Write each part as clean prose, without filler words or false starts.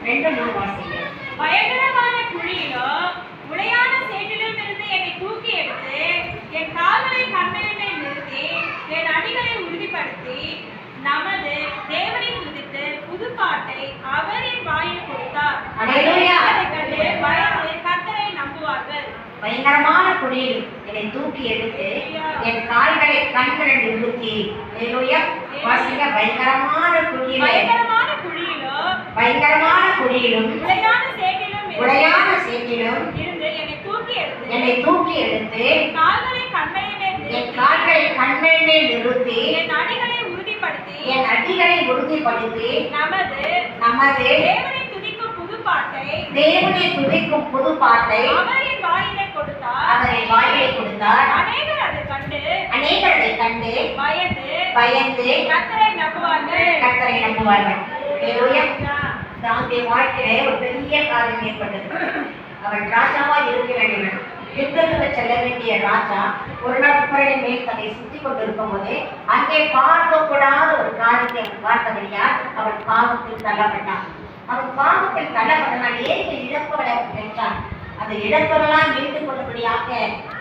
2:3 வாசிங்க. பயங்கரமான குழியிலோ உடையான சேற்றிலும் இருந்து என்னை தூக்கி எடுத்து என் கால்களை கண்மலையின் மேல் நிறுத்தி என் அடிகளை உறுதிப்படுத்தி நமது தேவனை துதித்து புது பாட்டை அவர் என் வாயில் கொடுத்தார். அல்லேலூயா. அதை கண்டு பயந்து கர்த்தரை நம்புவார்கள். பயங்கரமான குழியில் என்னை தூக்கி எடுத்து என் கால்களை கண்களில் நிறுத்தி. அல்லேலூயா. வாசிங்க. பயங்கரமான குழியிலும் உடையான சேற்றிலும் இருந்து என்னை தூக்கி எடுத்து என் கால்களை கண்மலையின் மேல் நிறுத்தி என் அடிகளை உறுதிப்படுத்தி நமது தேவனை துதிக்கும் புது பாட்டை அவர் என் வாயிலை கொடுத்தார். அநேகர் அதைக் கண்டு பயந்து கர்த்தரை நம்புவார்கள். தானுடைய வாழ்க்கையிலே ஒரு பெரிய காரியம் ஏற்பட்டது. அவன் ராஜாவா இருக்க வேண்டியவன், யுத்தத்துக்கு செல்ல வேண்டிய ராஜா ஒரு நாள் குதிரையின் மேல் தன்னை சுத்தி கொண்டிருக்கும் போது அங்கே பார்க்கக்கூடாத ஒரு காரியத்தை அவன் பார்த்தபடியா அவன் பாவத்தில் தள்ளப்பட்டான். அவன் பாவத்தில் தள்ளப்பட்டனால் ஏழு இழப்புகளை பெற்றான். அந்த இழப்புகளால் மீட்டுக் கொள்ளும்படியாக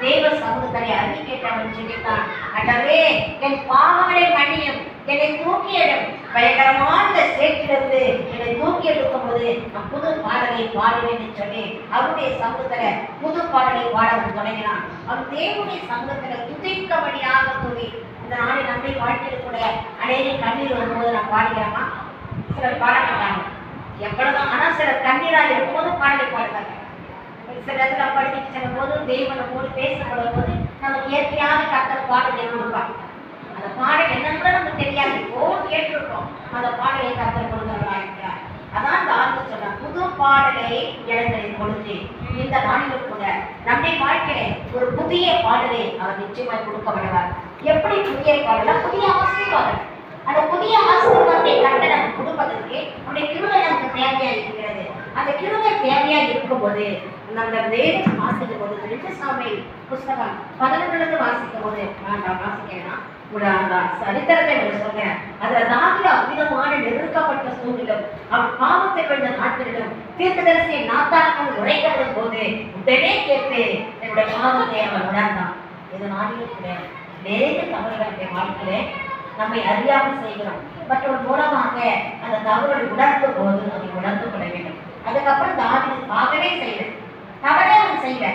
தேவ சமூகத்தை அறிவிக்க அவன் சொல்லித்தான். அன்றவே என் பாவங்களை மன்னியும், என்னை தூக்கியிடும். பயங்கரமான சேற்றிலிருந்து என்னை தூக்கி எடுக்கும் போது நான் புது பாடலை பாடுவேன் என்று சொல்லி அவருடைய சமூகத்துல புது பாடலை பாட தொடங்கினான். அவன் தேவனுடைய சமூகத்துல துதிக்கபடியாக தூவி. இந்த நாளை நம்மை வாழ்க்கையில் கூட அநேக கண்ணீர் வரும்போது நான் பாடுகிறோமா? சிலர் பாட மாட்டாங்க. எவ்வளவுதான், ஆனா சிலர் கண்ணீரால் இருக்கும்போது பாடலை பாடுவாங்க. சில இடத்துல படிச்சுட்டு செல்லும் போது தெய்வனை போது பேசப்படும் போது நமக்கு இயற்கையாக கர்த்தர் பாடலை கொடுப்பார். அந்த பாடல் என்னன்னு கூட நமக்கு தெரியாது, கேட்டிருக்கோம். அந்த பாடலை கர்த்தர் கொடுக்கிறவர்களா இருக்கிறார். அதான் அந்த ஆண்டு சொல்றார், புது பாடலை இழந்ததை கொடுத்து. இந்த நாளிலும் கூட நம்முடைய வாழ்க்கையில ஒரு புதிய பாடலை அவர் நிச்சயமாய் கொடுக்கப்படுவார். எப்படி புதிய பாடல? புதிய ஆசீர்வாதம். அந்த புதிய ஆசீர்வாதத்தை கர்த்தர் நமக்கு கொடுப்பதற்கு நம்முடைய கிருபை நமக்கு தேவையா இருக்கிறது. அந்த கிருபை தேவையா இருக்கும்போது நம்ம வேதம் வாசிக்கும் போது 2 சாமுவேல் புஸ்தகம் 11 வாசிக்கும் போது நான் வாசிக்கிறேன்னா சரித்திரத்தை சொல்றேன். அதுல தாவீது அவ்விதமான நெருக்கப்பட்ட சூழ்நிலும் அவன் பாவத்தை கொண்ட நாட்களிலும் தீர்க்கதரிசியை நாத்தாக்கள் உரைக்கப்படும் போது உடனே கேட்டு என்னுடைய பாவத்தை அவன் உணர்ந்தான். இது நாளிலும் கூட நிறைய தவறுகளுடைய வாழ்க்கையிலே நம்மை அறியாமல் செய்கிறோம். மற்றவர் மூலமாக அந்த தவறுகளை உணர்த்தும் போது அதை உணர்ந்து கொள்ள வேண்டும். அதுக்கப்புறம் தாவீது பாவமே செய்யணும், தவறே அவன் செய்யல.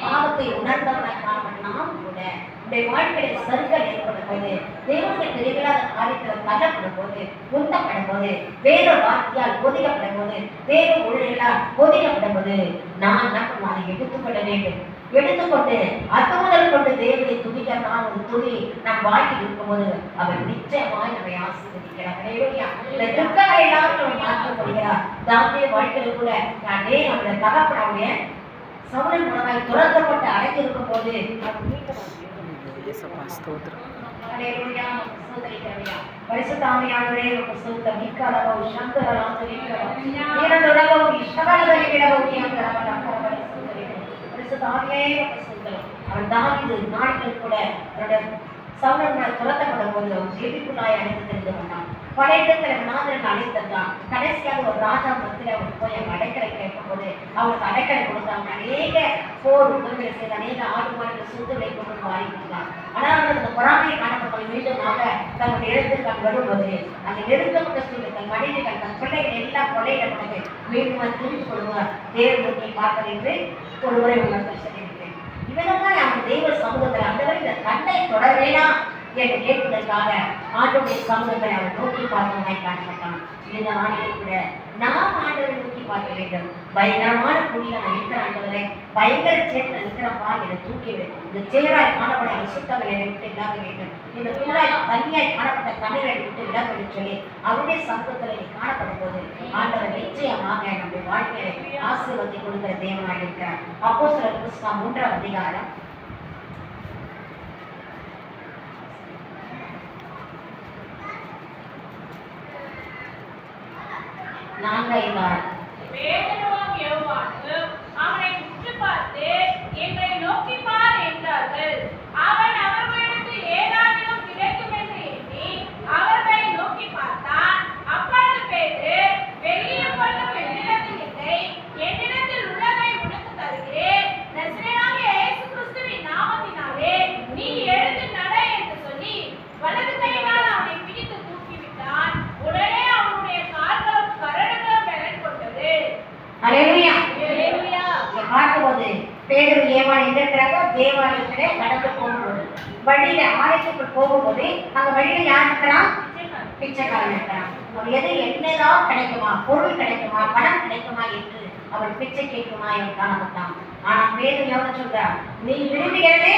பாவத்தை உணர்ந்தவனாக நாம் கூட உடைய வாழ்க்கையில சருக்கள் ஏற்படும் போது, தேவனுடைய தெரிவில்லாத காரியத்தில் தள்ளப்படும் போது, உந்தப்படும் போது, வேத வார்த்தையால் போதிக்கப்படும் போது, வேத ஒழுங்கலால் போதிக்கப்படும் போது நான் நம்ம அதை எடுத்துக்கொள்ள வேண்டும். எடுத்துக்கொண்டு அது முதல் கொண்டு தேவனை துதிக்கிறான். ஒரு துதி நம் வாழ்க்கை இருக்கும்போது அவர் நிச்சயமாய் நம்மை ஆசீர்வதிக்கிறார். இந்த துக்கங்களை எல்லாம் மாற்றப்படுகிறார். தாவீது வாழ்க்கையில கூட நானே நம்முடைய தகப்பனுடைய சவுலின் மூலமாய் துரத்தப்பட்டு அடைந்திருக்கும் போது பரிசுத்தாமியானவரே சூத்தம் நிக்கலவோ சங்கரலாம் இரண்டுலகோ இஷ்டவலதலிடவோ யங்கரவலக்கரவல பரிசுத்தாமியே சூத்தம். அவன் தாவீது நாட்கள் கூட அவருடைய சவுலின் துரத்தப்படும் போது அவன் ஜெபிக்குள்ளாய் அழைத்து தெரிந்து கொண்டான். பல இடத்துல நாதன் அழைத்தான். கடைசியாக ஒரு ராஜா மத்தியில் அவனுக்கு போய் அவங்க அடைக்கலை கேட்கும் போது அவனுக்கு அடைக்கலை கொடுத்தாங்க. அநேக போர் உதவிகளை செய்து அநேக ஆடு மாடுகள் சொத்துக்களை கொண்டு மாறி கொடுத்தாங்க. ஆனால் அந்த பொறாமையை காணப்பட்ட மீண்டுமாக தன்னுடைய இடத்திற்கு வரும்போது அந்த நெருக்கப்பட்ட சூழ்நிலை தன் மனைவிகள் தன் பிள்ளைகள் எல்லாம் கொள்ளையிடப்பட்டது மீண்டும் துணிந்து கொள்வார். தேவனை பார்ப்பது என்று ஒரு முறை உணர்ந்து சொல்லியிருக்கிறேன். இவனதான் அவன் தெய்வ சமூகத்தில் அந்த இந்த கண்ணை தொடரேனா என்று கேட்பதற்காக ஆண்டவருடைய சமூகத்தை அவர் நோக்கி பார்த்தவனாய் காணப்பட்டான். இந்த நாளிலே கூட நாம் ஆண்டவரை நோக்கி பார்க்க வேண்டும். பயங்கரமான குழியில நான் இருக்கிற ஆண்டவரை, பயங்கர சேற்றில் இருக்கிறப்பா என்னை தூக்கிவிடு. இந்த சேராய் காணப்பட அசுத்தங்களை என்னை விட்டு விலக வேண்டும். இந்த தூளாய் தண்ணியாய் காணப்பட்ட தண்ணீரை விட்டு விலக வேண்டும் சொல்லி அவருடைய சமூகத்தில் நீ காணப்படும் போது ஆண்டவர் நிச்சயமாக நம்முடைய வாழ்க்கையை ஆசீர்வாதத்தை கொடுக்கிற தேவனாக இருக்கிறார். அப்போஸ்தலர் புத்தகம் 3ஆம் அதிகாரம் 4-5 பேதுருவும் யோவானும் அவனை உற்று பார்த்து எங்களை நோக்கி பார் என்றார்கள். அவன் அவர்களுக்கு ஏதாகிலும் கிடைக்கும் என்று எண்ணி அவர்களை நோக்கி பார்த்தான். அப்பொழுது பேதுரு வெள்ளியும் பொன்னும் பேதுரு ஏவாள் எங்க இருக்கிறாங்க? தேவாலயத்திலே நடந்து போகும்போது, வழியில ஆலயத்துக்குள் போகும்போது அங்க வழியில யார் இருக்கிறான்? பிச்சைக்காரன் இருக்கிறான். அவன் எது என்னதான் கிடைக்குமா, பொருள் கிடைக்குமா, பணம் கிடைக்குமா என்று அவன் பிச்சை கேட்குமா என்று காணப்பட்டான். ஆனா பேதுரு எவ்வளவு சொல்றான்? நீ விரும்புகிறதே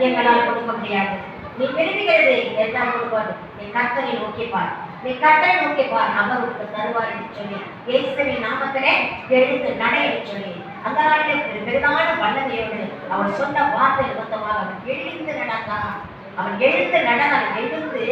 எங்களால் கொடுக்க முடியாது, நீ விரும்புகிறது என்னால் கொடுப்பாரு, நீ கர்த்தரை நோக்கிப்பார், நீ கர்த்தரை நோக்கிப்பார், அவர் உனக்கு தருவார் என்று சொல்லி இயேசுவின் நாமத்திலே எழுந்து நட என்று சொல்லி அந்த நாளிலே பெரிதான வல்லமையோடு அவர் சொன்ன வார்த்தை நிமித்தமாக அவன் எழுந்து நடந்தான். அவன் எழுந்து நடந்தான், எழுந்து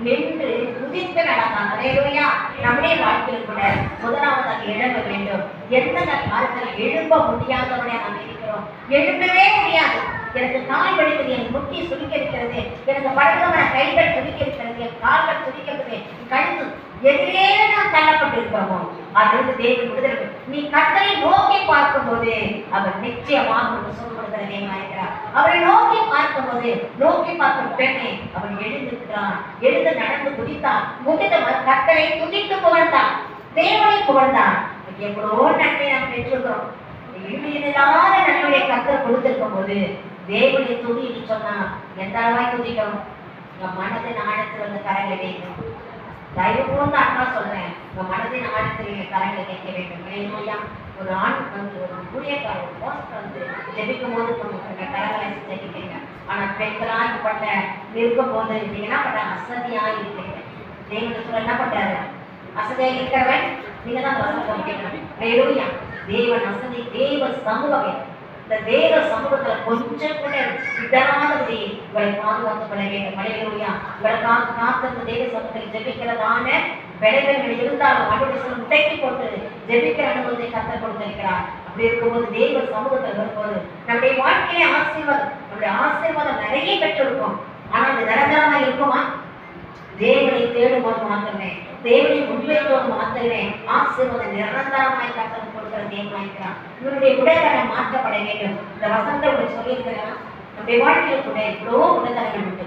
நின்று குதித்து நடந்தான். அல்லேலூயா. நம்முடைய வாழ்க்கையில் கூட முதலாவதாக எழும்ப வேண்டும். எந்தெந்த காலத்தில் எழும்ப முடியாதவனே நாம் இருக்கிறோம். எழும்பவே முடியாது. எனக்கு கால் வலிக்குது, எனக்கு முட்டி சுருக்க இருக்கிறது, எனக்கு படுக்கிறவன கைகள் சுருக்க இருக்கிறது, என் கால்கள் சுருக்கிறது, கழுத்து எதிரே நாம் தள்ளப்பட்டிருக்கிறோமோ அதிலிருந்து தேவன் விடுதலை. நீ கர்த்தரை நோக்கி பார்க்கும்போது அவர் நிச்சயமாக சொல்லுகிற தேவனாயிருக்கிறார். அவரை நோக்கி பார்க்கும்போது, நோக்கி பார்க்கும் பெண்ணை அவன் எழுந்திருக்கிறான். எழுந்து நடந்து குதித்தான். குதித்தவர் கர்த்தரை துதித்து புகழ்ந்தான், தேவனை புகழ்ந்தான். எவ்வளவோ நன்மை நாம் பெற்றிருக்கிறோம். இல்லாத நன்மையை கர்த்தர் கொடுத்திருக்கும் போது தேவனை துதி என்று சொன்னா எந்த அளவாய் துதிக்கணும்? உங்க மனதின் ஆழத்தில் வந்து கரங்களை வைக்கணும். தயவு கூர்ந்து அண்ணா சொல்றேன், உங்க மனதின் ஆழத்தில் கரங்களை வைக்க வேண்டும். இல்லையா? ஒரு ஆண் வந்து ஒரு ஊழியக்காரர் போஸ்ட் வந்து ஜெபிக்கும் போது கரங்களை ஜெபிக்கிறீங்க. ஆனா பெண்களாகப்பட்ட இருக்கும் போது நீங்க என்ன பண்ற? அசதியா இருக்கிறீங்க. தேவனுடைய சொல்ல என்ன பண்றாரு? அசதியா இருக்கிறவன் நீங்க தான் வசனம் கேட்கணும். தேவன் அசதி, தேவ சமூகம், இந்த தேவ சமூகத்துல கொஞ்சம் கூட விடாதபடி இவரை பாதுகாத்துப்பட வேண்டும். அல்லேலூயா. இவருக்காக காத்திருந்த தேவ சமூகத்தில் ஜெபிக்கிறதான விளைவுகள் இருந்தாலும் அவருடைய சொல்ல முடக்கி போட்டு ஜெபிக்கிற அனுபவத்தை கற்றுக் கொடுத்திருக்கிறார். அப்படி இருக்கும்போது தேவ சமூகத்தில் வரும்போது நம்முடைய வாழ்க்கையிலே ஆசீர்வாதம், நம்முடைய ஆசீர்வாதம் நிறைய பெற்றிருக்கும். ஆனா அது நிரந்தரமா இருக்குமா? தேவனை தேடும்போது மாத்திரமே, தேவனை முன்வைத்தோடு மாத்திரமே ஆசீர்வாதம் நிரந்தரமாய் கர்த்தர் கொடுக்கிற தேவனாயிருக்கிறார். இவருடைய உடல்களை மாற்றப்பட வேண்டும். இந்த வசனத்தை உங்களுக்கு சொல்லியிருக்கிறேன். நம்முடைய வாழ்க்கையில் கூட எவ்வளோ உடல்கள் உண்டு.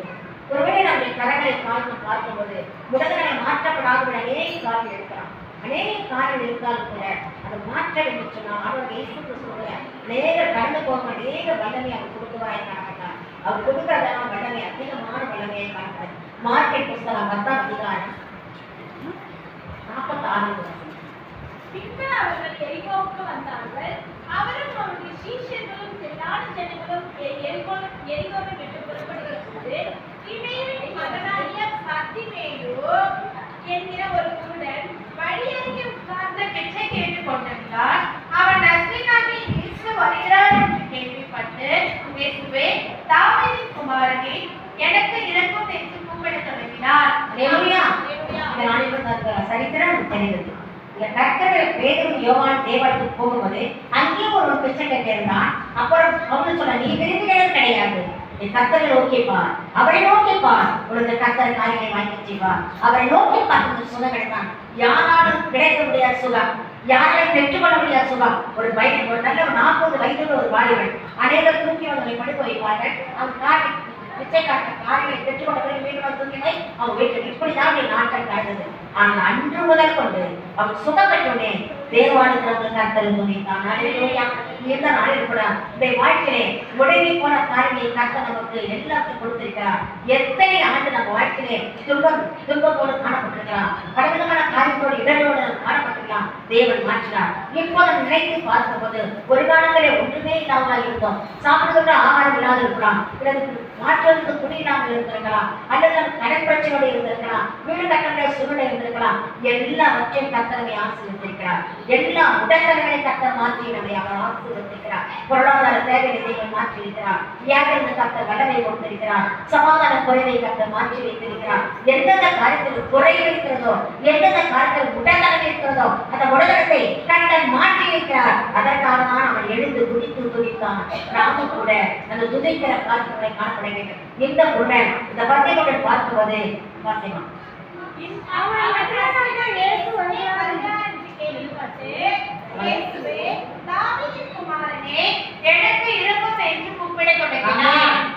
ஒருவேளை நம்முடைய கரங்களை பார்க்கும்போது உடல்களை மாற்றப்படாத அநேக காரியம் இருக்கிறான். அநேக காரியம் இருந்தாலும் கூட அதை மாற்ற வேண்டும் சொன்னால் அவர் இயேசுக்கு சொல்ற அநேக கடந்து போக அநேக வல்லமை அவர் கொடுக்குவாய் காணப்பட்டார். அவர் கொடுக்கிறதெல்லாம் வல்லமை, அதிகமான வல்லமையை காணப்பட்டார். மார்க்கெட் புஸ்தகம் 10ஆம் அதிகாரம் 46 பின்பு அவர்கள் எரிகோவுக்கு வந்தார்கள். அவரும் அவருடைய சீஷர்களும் திரளான ஜனங்களும் எரிகோவை விட்டு புறப்படுகிற போது இமேரின் மகனாகிய பர்திமேயு என்கிற ஒரு குருடன் வழியருகே உட்கார்ந்து பிச்சை கேட்டுக் கொண்டிருந்தார். அவன் நசரேயனாகிய இயேசு வருகிறார் என்று கேள்விப்பட்டு, இயேசுவே, தாவீதின் குமாரனே, எனக்கு இரக்கம் என்று கூப்பிடத் தொடங்கினார். சரித்திரம் தெரிந்தது. கர்த்தர் பேதுரு யோவான் தேவாலயத்துக்கு போகும்போது அங்கேயும் ஒரு பிச்சை கேட்டிருந்தான். அப்புறம் அவங்க சொன்ன, நீ விரும்புகிறது கிடையாது, நீ கர்த்தரை நோக்கிப்பார், அவரை நோக்கிப்பார், உனக்கு கர்த்தர் காரியங்களை வாங்கி செய்வார். அவரை நோக்கி பார்த்து சுகம் கிடைத்தான். யாராலும் கிடைக்க முடியாத சுகம், யாரையும் பெற்றுக்கொள்ள முடியாத சுகம். ஒரு வயது, ஒரு நல்ல 40 வயதுள்ள ஒரு வாலிபன் அனைவரும் தூக்கி அவங்களை படுக்க வைப்பார்கள். அவன் காரியம் பிச்சைக்காட்ட காரியங்களை பெற்றுக்கொண்ட மீண்டும் தூக்கினை அவன் வீட்டில் இப்படிதான் நாட்கள் கடந்தது. ஆனால் அன்று முதல் கொண்டு அவன் சுகம் பெற்றோனே தேவாலயத்தில் கர்த்தர் துணித்தான். இந்த நாளில் கூட இந்த வாழ்க்கையிலே முடங்கி போன காரியங்களை கர்த்தர் நமக்கு எல்லாத்தையும் கொடுத்திருக்கிறார். எத்தனை ஆண்டு நம்ம வாழ்க்கையிலே துன்பத்தோடு காணப்பட்டிருக்கலாம், கடவுளான காரியத்தோடு இடங்களோடு காணப்பட்டிருக்கலாம். தேவன் மாற்றினார். இப்போது நினைத்து பார்க்கும்போது ஒரு காலங்களே ஒன்றுமே இல்லாமல் இருந்தோம். சாப்பிடுகின்ற ஆகாரம் இல்லாத இருக்கலாம், மாற்றுவதற்கு துணி இல்லாமல் இருந்திருக்கலாம், அல்லது கடன் பிரச்சனையோடு இருந்திருக்கலாம், வீடு கட்டண சூழ்நிலை இருந்திருக்கலாம். எல்லாவற்றையும் கர்த்தரை ஆசீர்வதிக்கிறார். எல்லா உடல்களை கர்த்தர் மாற்றி நம்மை அவர் ஆசீர்வதிக்கிறார். பொருளாதார தேவையை தேவன் மாற்றி இருக்கிறார். வியாதியிலிருந்து கர்த்தர் வல்லமை கொடுத்திருக்கிறார். சமாதான குறைவை கர்த்தர் மாற்றி வைத்திருக்கிறார். எந்தெந்த காரியத்தில் குறைவு இருக்கிறதோ, எந்தெந்த காரியத்தில் உடல்நலம் இருக்கிறதோ அந்த உடல்நலத்தை கர்த்தர் மாற்றி இருக்கிறார். அதற்காக தான் அவன் எழுந்து துதித்தான். நாமும் கூட அந்த துதிக்கிற காரியங்களை காணப்பட வேண்டும். இந்த உடன் இந்த பத்தியோடு பார்க்குவது வாசிமா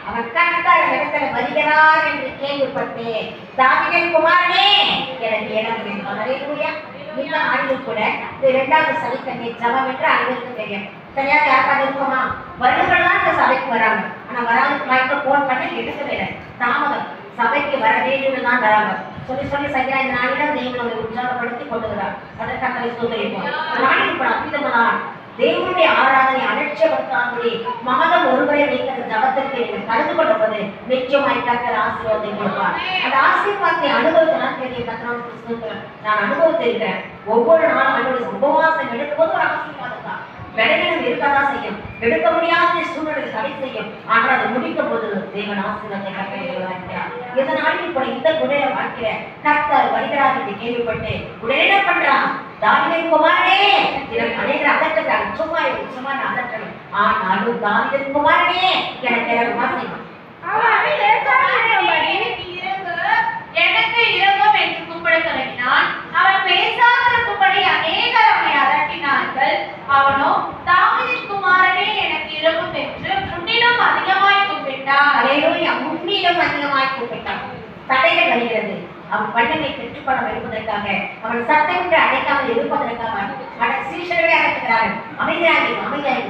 அவன் கர்த்தர் இடத்துல வருகிறார் என்று கேள்விப்பட்டு, தாவீதின் குமாரனே எனக்கு இடம் வேண்டும். இந்த ஆண்டில் கூட 2வது சனிக்கிழமை ஜெபம் என்று அனைவருக்கும் தெரியும். சரியாக யாருக்காவது இருக்குமா? வருடங்கள் தான் இந்த சபைக்கு வராங்க. ஆனா வராதுக்கு போன் பண்ணி எடுக்கவே இல்லை. தாமதம். சபைக்கு வர வேண்டியவர்கள் தான் வராங்க. சொல்லி சொல்லி சரியா இந்த நாளிடம் தேவனுடைய உற்சாகப்படுத்தி கொண்டு வரார். அதற்காக சூழ்நிலைப்போம் நாளில் இப்ப அபிதமான் தேவனுடைய ஆராதனை அலட்சியப்படுத்தாமலே மகதம் ஒருவரை வைக்கிற ஜபத்திற்கு நீங்கள் கலந்து கொள்வது நிச்சயமாய் கர்த்தர் ஆசீர்வாதத்தை கொடுப்பார். அந்த ஆசீர்வாதத்தை அனுபவத்தினால் தெரிய கர்த்தர் நான் அனுபவத்திருக்கிறேன். ஒவ்வொரு நாளும் என்னுடைய உபவாசம் எடுக்கும்போது ஒரு ஆசீர்வாதம் தான். விளைவினம் இருக்கதான் செய்யும், எடுக்க முடியாத சூழ்நிலை தடை செய்யும். ஆனால் அதை முடிக்கும் போது தேவன் ஆசீர்வாதத்தை கட்டளையிடுகிறார். இதனால இப்ப இந்த குடையில வாழ்க்கிற கர்த்தர் வருகிறார் என்று கேள்விப்பட்டு உடனே என்ன பண்றான்? தாவீதின் குமாரனே, எனக்கு அநேகர் அதட்டுகிறார். சும்மா அதட்டணும். ஆனாலும் தாவீதின் குமாரனே எனக்கு வாசிக்கும் எனக்கு இரங்கும் என்று கூப்பிட தொடங்கினான். அவன் பேசாதிருக்கும்படி அநேகர் அவனை அதட்டினார்கள். அவனோ தாவீதின் குமாரனே எனக்கு இரங்கும் என்று முன்னிலும் அதிகமாய் கூப்பிட்டான். முன்னிலும் அதிகமாய் கூப்பிட்டான். தடைகள் வருகிறது. அவன் வல்லமை பெற்றுக்கொள்ள வைப்பதற்காக, அவன் சத்தம் என்று அழைக்காமல் இருப்பதற்காக அவன் சீஷர்களே அழைக்கிறார்கள். அமைதியாகி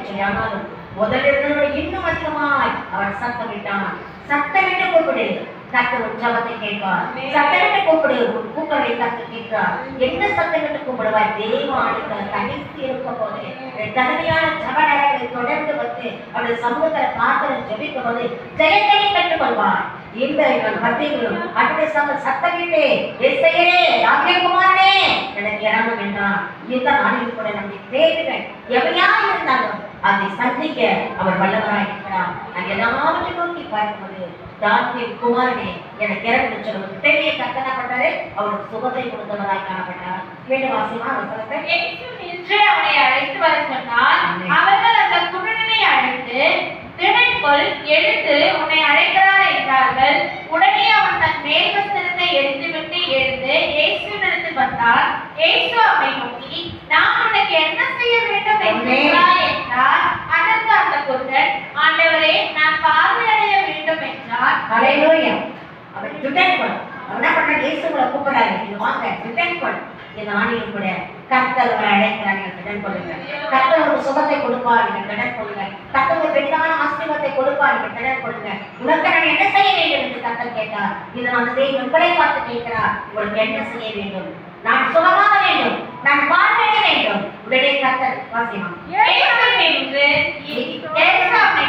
சொல்லி. ஆனாலும் முதலில் இன்னும் அதிகமாய் அவன் சத்தமிட்டான். சத்தமிட்டு கூப்பிடு, கர்த்தர் உற்சாகத்தை கேட்பார். சத்தமிட்டு கூப்பிடு, கூப்பிடுவதை கர்த்தர் கேட்கிறார். என்ன சத்தமிட்டு கூப்பிடுவார்? தேவானுக்கு கடைசி இருக்கும் போது தகுதியான ஜபநேரங்களை தொடர்ந்து வந்து அவருடைய சமூகத்தை காத்து ஜெபிக்கும் போது ஜெயத்தை பெற்றுக் கொள்வார். இந்த மத்தியிலும் அவருடைய சத்தமிட்டு இசையரே ராஜகுமாரனே எனக்கு இறங்கும் என்றான். இந்த நாளில் கூட நம்முடைய தேவைகள் எவையா இருந்தாலும் அதை சந்திக்க அவர் வல்லவராய் இருக்கிறார். நான் எல்லாவற்றையும் நோக்கி பார்க்கும்போது தாவீதின் குமாரனே எனக்கு இறங்கு சொல்லுவது பெரிய கர்த்தனா பண்றாரு. அவருக்கு சுகத்தை கொடுத்தவராய் காணப்பட்டார். மீண்டும் வாசிமா வசனத்தை. இயேசு நின்று அவனை அழைத்து வர சொன்னார். அவர்கள் அந்த குருடனை அழைத்து திணைக்குள் எழுந்து உன்னை அழைக்கிறார் என்றார்கள். உடனே அவன் தன் மேல் வஸ்திரத்தை எடுத்துவிட்டு எழுந்து இயேசுவினிடத்தில் வந்தான். இயேசு அவனை நோக்கி, நான் உனக்கு என்ன செய்ய வேண்டும் என்றார். அதற்கு அந்த குருடன், ஆண்டவரே, நான் பார்வையடைய வேண்டும் என்றார். ஹல்லேலூயா. அவன் ரிட்டர்ன் அவன் என்ன பண்ண? இயேசுவை கூப்பிடுறாரு, இது வாங்க ரிட்டர்ன் இந்த ஆணையம் கூட கர்த்தர் உங்களை அழைக்கிறார். நீங்கள் கடன் கொள்ளுங்க. கர்த்தர் ஒரு சுகத்தை கொடுப்பார். நீங்கள் கடன் கொள்ளுங்க. கர்த்தர் ஒரு பெரிதான ஆசீர்வாதத்தை கொடுப்பார். நீங்கள் கடன் கொள்ளுங்க. உனக்கு நான் என்ன செய்ய வேண்டும் என்று கர்த்தர் கேட்டார். இதை வந்து தேவன் உங்களை பார்த்து கேட்கிறார். உங்களுக்கு என்ன செய்ய வேண்டும்? நான் சுகமாக வேண்டும், நான் பார்வையிட வேண்டும். உடனே கர்த்தர் வாசிமா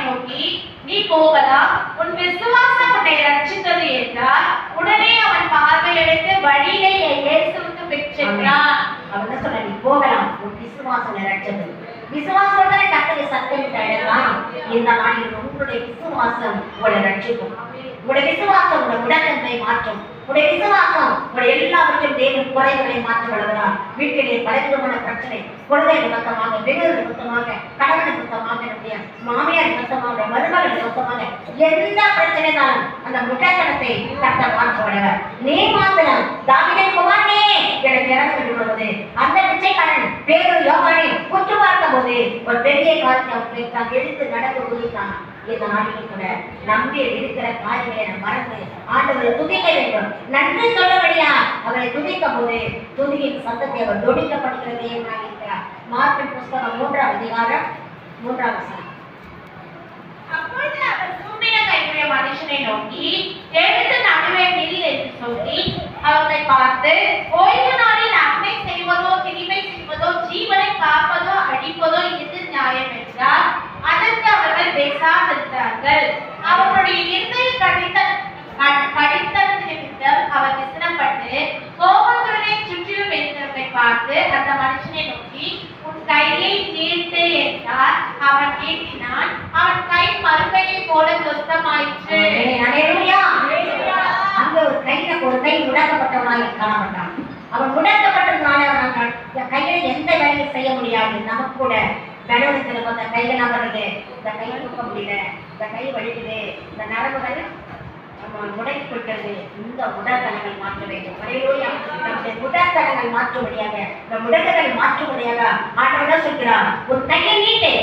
நோக்கி, நீ போகலாம், உன் விசுவாசம் உன்னை ரட்சித்தது என்றார். உடனே அவன் பார்வையடைந்து வழியிலே இயேசுவுக்கு பெற்றென்றான். அவன் என்ன சொன்ன? நீ போகலாம், உன் விசுவாசம் ரட்சித்தது. விசுவாசத்தோட கர்த்தரை சத்தமிட்டு அழைக்கலாம். இந்த நாளில் உங்களுடைய விசுவாசம் உங்களை ரட்சிக்கும். உங்களுடைய விசுவாசம் உங்களுடைய உடல்நன்மை மாற்றும். உங்களுடைய விசுவாசம் உங்களுடைய எல்லாவற்றையும் தேவன் குறைகளை மாற்ற வளர்கிறார். வீட்டிலே பலவிதமான பிரச்சனை, குழந்தை நிமித்தமாக, வெகு நிமித்தமாக, கணவன் நிமித்தமாக, மாமியார் நிமித்தமாக, மருமகள் நிமித்தமாக, எந்த பிரச்சனைனாலும் அந்த முட்டாள்தனத்தை கர்த்தர் மாற்ற வளர்கிறார். நீ மாத்திரம் தாவீதின் குமாரனே எனக்கு இறங்க விடுவது. அந்த பிச்சைக்காரன் பேரு யோவானை உற்று பார்த்த போது ஒரு பெரிய காரியத்தை அவன் எடுத்து நடந்து உதவித்தான். இந்த நாட்டில் கூட நம்பி இருக்கிற காரியங்களை மறந்து ஆண்டவரை துதிக்க வேண்டும். நன்றி சொல்லபடியா அவரை துதிக்கும் போது துதியின் சத்தத்தை அவர் தொடிக்கப்படுகிறதே இருக்கிறார். மார்க்கின் புஸ்தகம் 3ஆம் அதிகாரம் 3ஆம் வசனம். அப்பொழுது அவர் சூம்பின கையுடைய மனுஷனை நோக்கி, எழுந்து நடுவே நில் என்று சொல்லி அவர்களை பார்த்து, ஓய்வு நாளில் நன்மை செய்வதோ தீமை செய்வதோ ஜீவனை காப்பதோ அழிப்பதோ எது நியாயம் என்றார். அதற்கு அவர்கள் பேசாதிருந்தார்கள். அவர்களுடைய இருதய கடித்தனத்து நிமித்தம் அவர் விசனப்பட்டு கோபத்துடனே சுற்றிலும் இருக்கிறவர்களை பார்த்து அந்த மனுஷனை நோக்கி, உன் கையை நீட்டு என்றார். அவன் நீட்டினான். அவன் கை மறுகையை போல சொஸ்தமாயிற்று. அங்க ஒரு கை முடக்கப்பட்டவனாக காணப்பட்டான். அவன் முடக்கப்பட்டதுனால கையில எந்த வேலையும் செய்ய முடியாது. நமக்கு கூட கடவுளுக்கு அந்த கைகள் வருது, இந்த கை தூக்க முடியல, இந்த கை வலிக்குது, இந்த நரம்புகள் நம்ம முடங்கி விட்டது. இந்த முடத்தனங்கள் மாற்ற வேண்டும். ஹல்லேலூயா. நம்முடைய முடத்தனங்கள் மாற்றும்படியாக, இந்த முடக்குதல் மாற்றும்படியாக ஆண்டவர் சொல்கிறார், உன் கையை நீட்டு,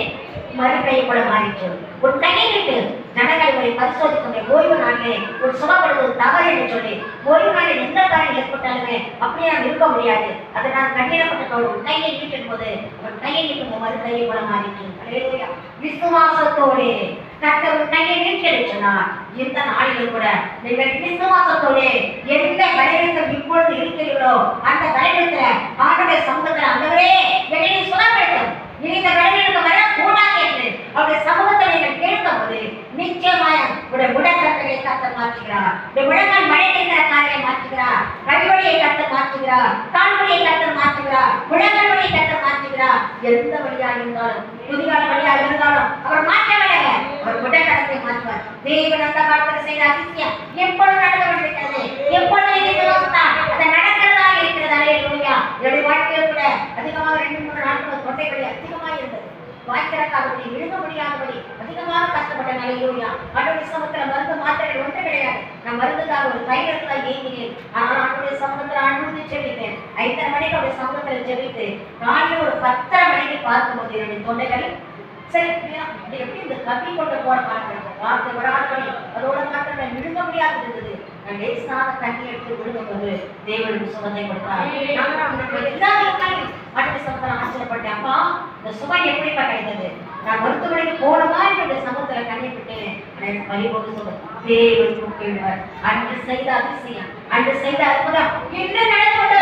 மறு கையை கூட மாறிச்சு. உன் கையை நீட்டு, ஜனங்கள் உங்களை பரிசோதிக்கும் ஓய்வு நாளிலே ஒரு சுகப்படுவது தவறு என்று சொல்லி, ஓய்வு நாளில் எந்த காரியம் ஏற்பட்டாலுமே அப்படியே நாம் இருக்க முடியாது. அதை நான் கண்ணீரப்பட்டதோடு உன் கையை நீட்டும் போது உன் கையை நீட்டும் மறு கையை கூட மாறிச்சு. ஹல்லேலூயா. விசுவாசத்தோடு கர்த்தர் உன் கையை நீட்டெடுத்தார். இந்த நாளிலும் கூட நீங்கள் விசுவாசத்தோடு எந்த பலவீனத்தில் இப்பொழுது இருக்கிறீர்களோ அந்த பலவீனத்துல ஆண்டவருடைய சமூகத்தில் ஆண்டவரே என்னை சுகப்படுத்தும், நீ இந்த பலவீனத்துக்கு வரக்கூடாது என்று அவருடைய சமூகத்தில் நீங்கள் கேட்கும் போது நிச்சயமாய் உடைய முடக்கத்தை கர்த்தர் மாற்றுகிறார். உடைய முடக்கால் மழை பெய்கிற காரியை மாற்றுகிறார். கல்வழியை கர்த்தர் மாற்றுகிறார். கால்வழியை கர்த்தர் மாற்றுகிறார். முழங்கால் வழியை கர்த்தர் மாற்றுகிறார். எந்த வழியாக இருந்தாலும், புதிகால வழியாக இருந்தாலும் அவர் மாற்றவில்லை. அவர் முடக்கத்தை மாற்றுவார். தேவன் அந்த காலத்தில் செய்த அதிசயம் எப்பொழுது நடந்து கொண்டிருக்கிறது, எப்பொழுது அது நடக்கிறதா இருக்கிறது. ஹல்லேலூயா. என்னுடைய வாழ்க்கையில் கூட அதிகமாக 2-3 நாட்கள் தொண்டை வலி அதிகமாக இருந்தது. வாய்க்கிறக்காதபடி, விழுங்க முடியாதபடி அதிகமாக கஷ்டப்பட்ட. ஹல்லேலூயா. ஆண்டவருடைய சமூகத்தில் மருந்து மாத்திரைகள் ஒன்றும் கிடையாது. நான் மருந்துக்காக ஒரு தைலத்துல ஏங்கினேன். ஆனால் ஆண்டவருடைய சமூகத்தில் அனுமதி செவித்தேன். 5:30 மணிக்கு அவருடைய சமூகத்தில் செவித்து காலையில் ஒரு 10:30 மணிக்கு பார்க்கும்போது என்னுடைய தொண்டைகள் சரி எப்படி இந்த கப்பி கொண்டு போட பார்க்கிறேன். வார்த்தை விடாதபடி அதோட மாத்திரம் விழுங்க முடியாது இருந்தது. நான் லேசான தண்ணி எடுத்து விழுங்கும் போது தேவனுக்கு சுகத்தை கொடுத்தார். ஆச்சரியப்பட்டேன். அப்பா இந்த சுமை எப்படிப்பட்ட இருந்தது. நான் மருத்துவமனைக்கு போனமா என்னுடைய சமூகத்துல கண்ணி விட்டேன். எனக்கு பரிபோது சுகம் தேவன் கூப்பிடுவார். அன்று செய்த அதிசயம், அன்று செய்த அற்புதம் என்ன நடந்து கொண்டு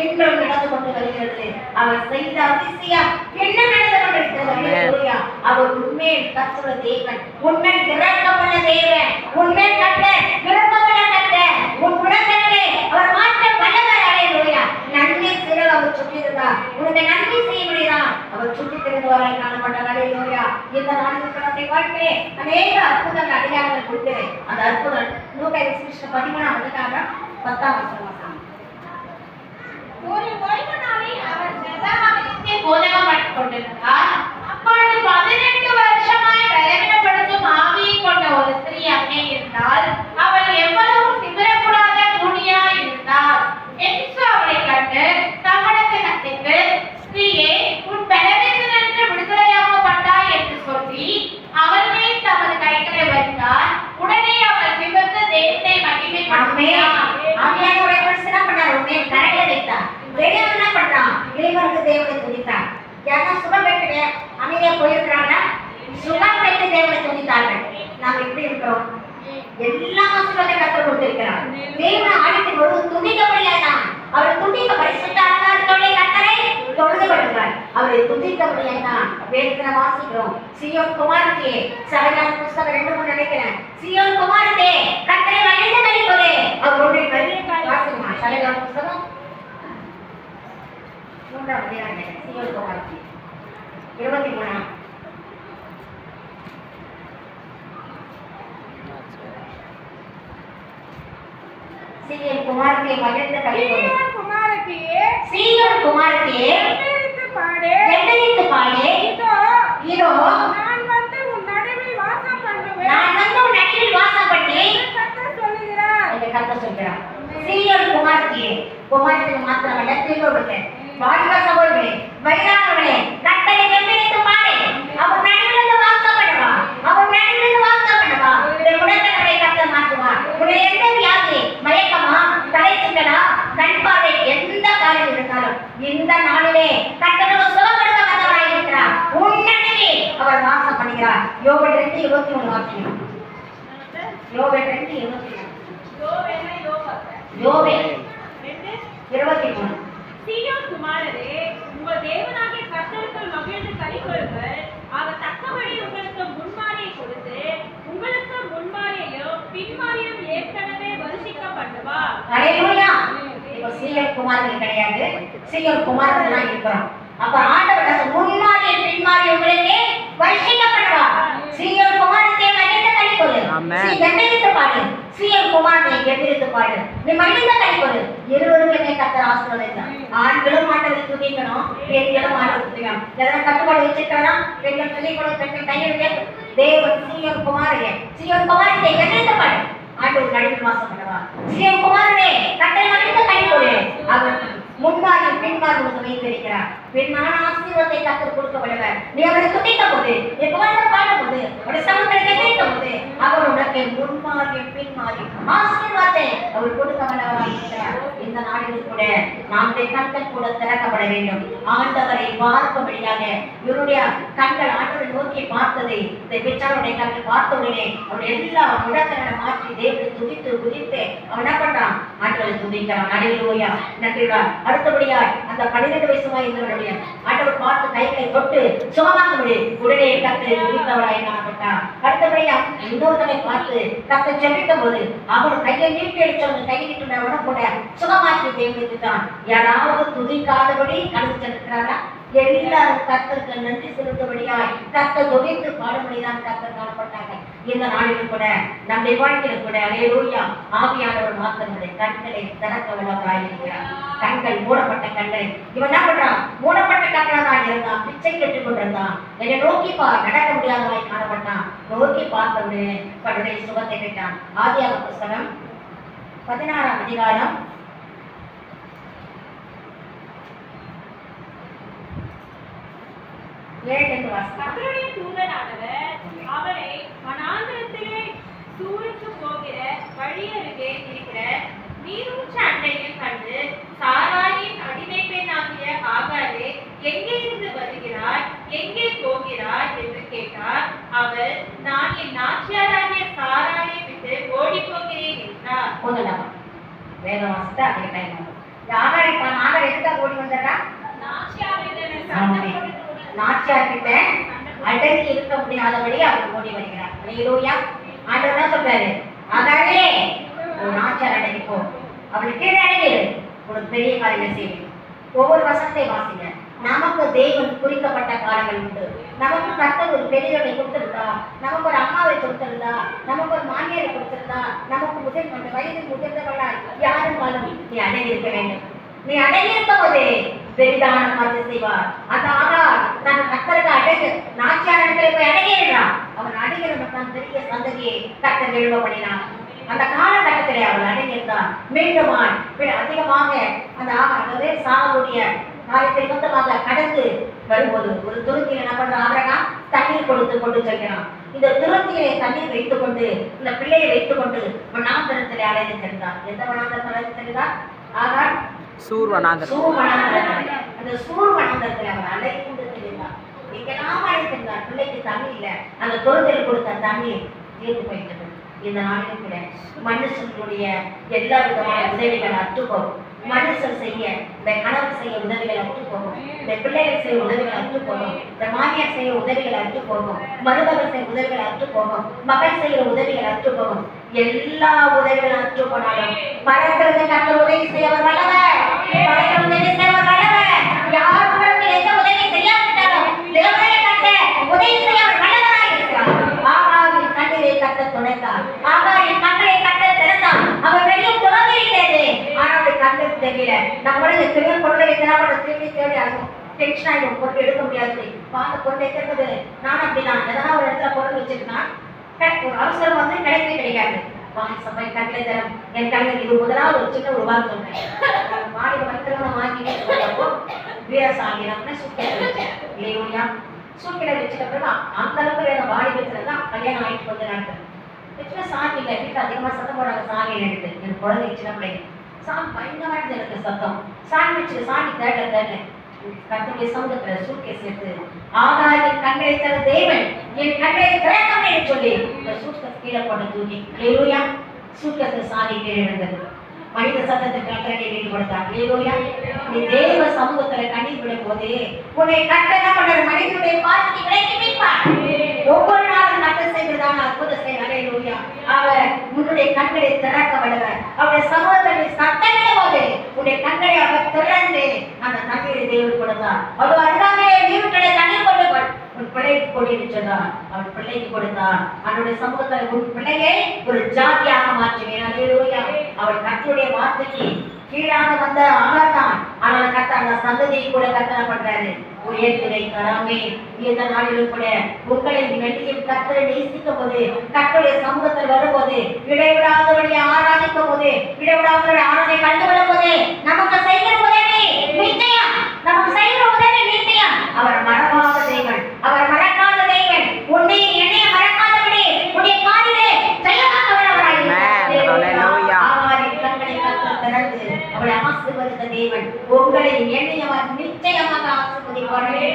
இன்றும் நடந்து கொண்டு வருகிறது. அவர் செய்த அதிசயம் என்ன நடந்து கொண்டிருக்கிறது. அவர் உண்மையில் கர்த்தருடைய தேவன், உண்மையில் இரக்கமுள்ள தேவன், உண்மையில் கர்த்தர் விருப்பமுள்ள கர்த்தர். உன் குணங்களை அவர் மாற்ற வல்லவர். ஹல்லேலூயா. நன்மை செய்ய அவர் சுற்றியிருந்தார். உனக்கு நன்மை செய்ய முடியாது. அவர் சுற்றி திறந்தவராய் காணப்பட்டார். ஹல்லேலூயா. இந்த நாளுக்கு வாழ்க்கையே அநேக அற்புதங்கள் அடையாளங்கள் கொடுத்து அந்த அற்புதம் லூக்கா 13:10 ஒரு ஓய்வு நாளில் அவர் ஜெபமாகவே போதகப்பட்டுக் கொண்டிருந்தார். அப்பொழுது 18 வருஷமாய் பலவீனப்படுத்தும் ஆவியை கொண்ட ஒரு ஸ்திரீ அங்கே இருந்தால், அவள் எவ்வளவு திமிரக்கூடாத கூடியாய் இருந்தாள். இயேசு அவளை கண்டு தம்மிடத்தில் நட்டித்து, ஸ்திரீயே, உன் பலவீனத்திலிருந்து விடுதலையாக்கப்பட்டாய் என்று சொல்லி அவள் மேல் தமது கைகளை வைத்தார். உடனே அவள் நிமிர்ந்து தேவனை மகிமைப்படுத்தினார். என்ன பண்றான்? தேவனை துதித்தான். யாரா சுகம் பெற்று அமைதியா போயிருக்கிறாங்க. சுகம் பெற்று தேவனை துதித்தார்கள். நாம் எப்படி இருக்கிறோம்? எல்லா சுகத்தை கற்றுக் கொடுத்திருக்கிறார். தேவனை ஆடித்து ஒரு துதிக்கபடியாதான் அவரை துதிக்க பரிசுத்த அலங்காரத்தோட கர்த்தரை தொழுது கொள்கிறார். அவரை துதிக்கபடியாதான் வேதத்துல வாசிக்கிறோம். சீயோன் குமாரத்தியே, சகரியா புத்தகம் 2-3 நினைக்கிறேன். சீயோன் குமாரத்தியே, கர்த்தரை மகிழ்ந்து களிகூரு. அவருடைய வாசிக்குமா? சகரியா புத்தகம் 3-ஆம் அதிகாரம். சீயோன் குமாரத்தி 23. சீயோன் குமாரத்தியே மகிழ்ந்து களிகூரு. சீயோன் குமாரத்தியே எந்திரித்து பாடு. இதோ நான் வந்து உன் நடுவில் வாசம் பண்ணுவேன் கர்த்தர் சொல்கிறார். சீயோன் குமாரத்தியே, குமாரத்திற்கு மாத்திரமல்ல, தீயோடுகளே, வாலிப சகோதரர்களே, வயதானவர்களே, கர்த்தரை எந்திரித்து பாடு. அவர் நடுவில் வாசம் பண்ணுவார். உடைய உடல்நலத்தை கர்த்தர் மாற்றுவார். உடைய எந்த வியாதி, மயக்கமா, தலை சுற்றலா, கண் பார்வை, எந்த காரியம் இருந்தாலும் இந்த நாளிலே கர்த்தர் சுகப்படுத்த வந்தவராய் இருக்கிறார். உன்னடியே அவர் வாசம் பண்ணுகிறார். யோபு 2:23 வாசிக்கிறோம். யோபு 2:23. யோபு 2:23. சீயோன் குமாரரே, உங்கள் தேவனாகிய கர்த்தருக்குள் மகிழ்ந்து களிகூருங்கள். அவர் தக்கபடி உங்களுக்கு முன்மாரியை கொடுத்து, உங்களுக்கு முன்மாரியையும் பின்மாரியும் ஏற்கனவே வருஷிக்கப்படுவார். ஹல்லேலூயா. இப்போ சீயோன் குமாரன் கிடையாது, சீயோன் குமாரன் தான் இருக்கிறோம். அப்ப ஆண்டவர் முன்மாரியை பின்மாரியை உங்களுக்கு வருஷிக்கப்படுவார். சீயோன் குமாரத்தை மகிழ்ந்து களிகூரு. எந்திரித்து பாடு. சீயோன் குமாரனை எந்திரித்து பாடு. நீ மகிழ்ந்து களிகூரு. இருவருக்குமே கர்த்தர் ஆசீர்வதித்தார். ஆண்களும் ஆண்டவரை துதிக்கணும், பெண்களும் ஆண்டவரை துதிக்கணும். எதனா கட்டுப்பாடு வச்சிருக்கிறதா? பெண்கள் துதிக்கணும், பெண்கள் கையில் தேவன் சீயோன் குமாரனே, சீயோன் குமாரனே என்னென்ன பாடு ஆண்டவர் நடுவில் வாசம் பண்ணுவார். சீயோன் குமாரனே கட்டளை மகிழ்ந்து கைகொடு. அவர் முன்பாக பின்பாக உனக்கு வைத்திருக்கிறார். பெண்ணான ஆசீர்வாதத்தை கத்தர் கொடுக்க வல்லவர். நீ அவரை துதிக்க போது, நீ புகழ்ந்து பாடும் போது, அவருடைய சமூகத்தை கேட்கும் போது அவர் உனக்கு முன்மாறி பின்மாறி ஆசீர்வாதத்தை அவர் கொடுக்க வல்லவராக இருக்கிறார். இந்த நாளில் கூட நம்முடைய கண்கள் கூட திறக்கப்பட வேண்டும். ஆண்டவரை பார்க்கும்படியாக இவருடைய கண்கள் ஆண்டவரை நோக்கி பார்த்ததை இந்த பிச்சாருடைய கண்கள் பார்த்த உடனே அவருடைய எல்லா முடக்கங்களை மாற்றி தேவனை துதித்து குதித்து அவன் என்ன பண்றான்? ஆண்டவரை துதிக்கிறான். அல்லேலூயா, நன்றிடா. அடுத்தபடியா அந்த 12 வயசுமாய் இருந்தவருடைய ஆண்டவர் பார்த்து கைகளை தொட்டு சுகமாக்கும்படி உடனே கர்த்தரை துதித்தவராய் காணப்பட்டார். அடுத்தபடியா இன்னொருத்தனை பார்த்து கர்த்தர் ஜெபிக்கும் போது அவர் கையை நீட்டி அடிச்சவங்க கையை நீட்டுனவன கூட சுகமாக்கி தேவனித்தான். யாராவது துதிக்காதபடி கடந்து சென்றிருக்கிறாரா? எல்லாரும் கர்த்தருக்கு நன்றி செலுத்தபடியாய் கர்த்தர் துதித்து பாடும்படிதான் கர்த்தர் காணப்பட்டாங்க. இந்த நாளிலும் கூட நம்முடைய வாழ்க்கையில் கூட அல்லேலூயா ஆவியானவர் மாத்திரங்களுடைய கண்களை திறக்க வல்லவராய் இருக்கிறார். கண்கள் மூடப்பட்ட கண்களை இவன் என்ன பண்றான்? மூடப்பட்ட கண்களாக இருந்தான், பிச்சை கேட்டுக் கொண்டிருந்தான். என்னை நோக்கி நடக்க முடியாதவாய் காணப்பட்டான். நோக்கி பார்த்தவனே படுடைய சுகத்தை பெற்றான். ஆதியாகம புஸ்தகம் 16ஆம் அதிகாரம் 7 வாசம். கர்த்தருடைய தூதனானவர் அவரை வனாந்திரத்திலே சூருக்கு போகிற வழியருகே இருக்கிற நீரூற்று அண்டையில் கண்டு, சாராயின் அடிமை பெண்ணாகிய ஆகாரே, எங்கே இருந்து வருகிறாய், எங்கே போகிறாய் என்று கேட்டார். அவர், நான் என் நாச்சியாராகிய சாராயை விட்டு ஓடி போகிறேன் என்றார். போதலாம் வேதம் வாசித்தா அதே டைம் ஆகும். ஆகார் எதுக்காக ஓடி வந்தா? நாச்சியார் கிட்ட அடங்கி இருக்க முடியாதபடி அவர் ஓடி வருகிறார். அல்லேலூயா. ஆண்டவர் என்ன சொல்றாரு? ஆகாரே, ஒரு நாச்சியார் அடங்கிப்போ, அவளுக்கு கீழே அடங்கி உனக்கு பெரிய காரியங்கள் செய்வேன். ஒவ்வொரு வசனத்தை வாசிங்க. நமக்கு தேவன் குறிக்கப்பட்ட காலங்கள் உண்டு. நமக்கு கர்த்தர் ஒரு பெரியவரை கொடுத்திருந்தா, நமக்கு ஒரு அம்மாவை கொடுத்திருந்தா, நமக்கு ஒரு மாமியாரை கொடுத்திருந்தா, நமக்கு வயது முதிர்ந்தவர்களால் யாருமாலும் நீ அடங்கி இருக்க வேண்டும். நீ அடங்கி இருக்கும் போதே பெரிதான காரியம் செய்வார். அந்த ஆகார் தன் கர்த்தருக்கு அடங்கு நாச்சியார் இடத்துல போய் அடங்கிடுறான். அவன் அடங்கிதான் பெரிய சந்ததியை கர்த்தர் எழுவ பண்ணினான். அந்த காலகட்டத்திலே அவள் அடங்கியிருந்தான். மீண்டுமான் அதிகமாக அந்த ஆகாரவே சாகக்கூடிய காரியத்தை மொத்தமாக கடந்து வரும்போது ஒரு துருத்தியில் என்ன பண்ற ஆபரகாம் தண்ணீர் கொடுத்து கொண்டு செல்கிறான். இந்த துருத்தியிலே தண்ணீர் வைத்துக் கொண்டு இந்த பிள்ளையை வைத்துக் கொண்டு வனாந்தரத்திலே அலைந்து சென்றான். எந்த வனாந்தரத்தில் அலைந்து சென்றார்? ஆகார் சூர் வனாந்தரத்தில். அந்த சூர் வனாந்தரத்தில் அவர் அலைந்து கொண்டு சென்றார். எங்கெல்லாம் அலைந்து சென்றார். பிள்ளைக்கு தண்ணி இல்லை. அந்த துருத்தியில் கொடுத்த தண்ணீர் தீர்ந்து போயிட்டது. இந்த நாளிலும் கூட மனுஷனுடைய எல்லா விதமான உதவிகள் அற்று போகும். மனுஷன் செய்ய இந்த கணவன் செய்ய உதவிகள் அற்று போகும். இந்த பிள்ளைகள் செய்ய உதவிகள் அற்று போகும். இந்த மாமியார் செய்ய உதவிகள் அற்று போகும். மருமகள் செய்ய உதவிகள் அற்று போகும். மகள் செய்ய உதவிகள் அற்று போகும். எல்லா உதவிகள் அற்று போனாலும் பறக்கிறது கர்த்தர் உதவி செய்யவர் வல்லவர். பறக்கிறது உதவி செய்யவர் வல்லவர். யார் உங்களுக்கு எந்த உதவி செய்யாவிட்டாலும் தேவனை கட்ட உதவி செய்யவர் வல்லவராக இருக்கிறார். ஆகாரின் கண்ணீரை கட்ட துணைத்தார். ஆகாரின் கண்ணை கட்ட திறந்தார். அவர் வெளியே துறந்திருக்கிறது. ஆனால் கண்ணுக்கு தெரியல. நம்மளுடைய சிறிய பொருளை திரும்பி தேடி அழகும். டென்ஷன் ஆகிடும். பொருள் எடுக்க முடியாது. பார்த்த பொருள் எடுக்கிறது நான் அப்படிதான். எதனா ஒரு இடத்துல பொருள் வச்சிருக்கேன், ஒரு அவசரம் வந்து கிடைக்கவே கிடைக்காது. வாங்கி கண்ணில் தரம் என் கண்ணில் இது முதலாவது ஒரு சின்ன ஒரு வாரம் சொன்னேன். மாடி வளர்த்துறவங்க வாங்கிட்டு வீரசாமி நம்ம சூக்கிட வச்சேன் இல்லையா? சூக்கிட வச்சுட்ட பிறகு அந்த அளவுக்கு வேற வாடி வச்சுதான் கல்யாணம் ஆகிட்டு வந்து நடக்குது. வச்சுன்னா சாமி இல்லை. வீட்டில் அதிகமாக சத்தம் போடாத சாமி எடுத்து என் குழந்தை சின்ன பிள்ளைங்க சாமி பயங்கரமாக இருக்கு சத்தம். சாமி வச்சு சாமி தேட கர்த்தருடைய சமூகத்துல சூட்கேஸ் எடுத்து ஆகாரின் கண்களை தர தேவன் என் கண்களை திறக்கமே சொல்லி இந்த சூட்கேஸ் கீழே போட்டு தூக்கி அல்லேலூயா. சூட்கேஸ் சாமி கீழே விழுந்தது. மனித சத்தத்துக்கு கட்டளை ஈடுபடுத்தார். அல்லேலூயா. நீ தேவ சமூகத்துல கண்ணீர் விடும் போது உன்னை கட்டளை பண்ற மனிதனுடைய பாசத்தை விலக்கி வைப்பார். ஒவ்வொரு நாளும் கட்டளை செய்வதான அற்புத செயல். அல்லேலூயா. அவர் உன்னுடைய கண்களை திறக்க வல்லவர். அவருடைய சமூகத்தில் சத்தமிடும் போது உன்னுடைய கண்களை அவர் திறந்து அந்த தண்ணீரை தேவன் கொடுத்தார். அவர் அருகாமையிலே நீருக்கடை தண்ணீர் கொண்டு உன் பிள்ளைக்கு கொடின்னு சொன்னார். அவன் பிள்ளைக்கு கொடுத்தார். அவனுடைய சமூகத்தில் உன் பிள்ளையை ஒரு ஜாதியாக மாற்றுவேன். அல்லேலூயா. அவள் கர்த்தருடைய வார்த்தைக்கு கீழாக வந்த ஆகார் தான். ஆனால் கர்த்தர் அந்த சந்ததியை கூட கர்த்தனை பண்றாரு, உயர்த்தி வைக்கலாமே. இந்த நாளிலும் கூட உங்களை வெற்றியும் கர்த்தரை நேசிக்கும் போது, கர்த்தருடைய சமூகத்தில் வரும்போது, இடைவிடாதவரை ஆராதிக்கும் போது, இடைவிடாதவரை ஆராதனை கண்டுகொள்ளும் போது, நமக்கு செய்கிற உதவி நிச்சயம், நமக்கு செய்கிற உதவி நிச்சயம். அவர் மறக்காத தேவன், அவர் மறக்காத தேவன். உன்னை என்னைய மறக்காதபடி உன்னுடைய காரிலே அவளை ஆசீர்வதித்த தேவன் உங்களை எண்ணியவர் நிச்சயமாக ஆசீர்வதிப்பாரே.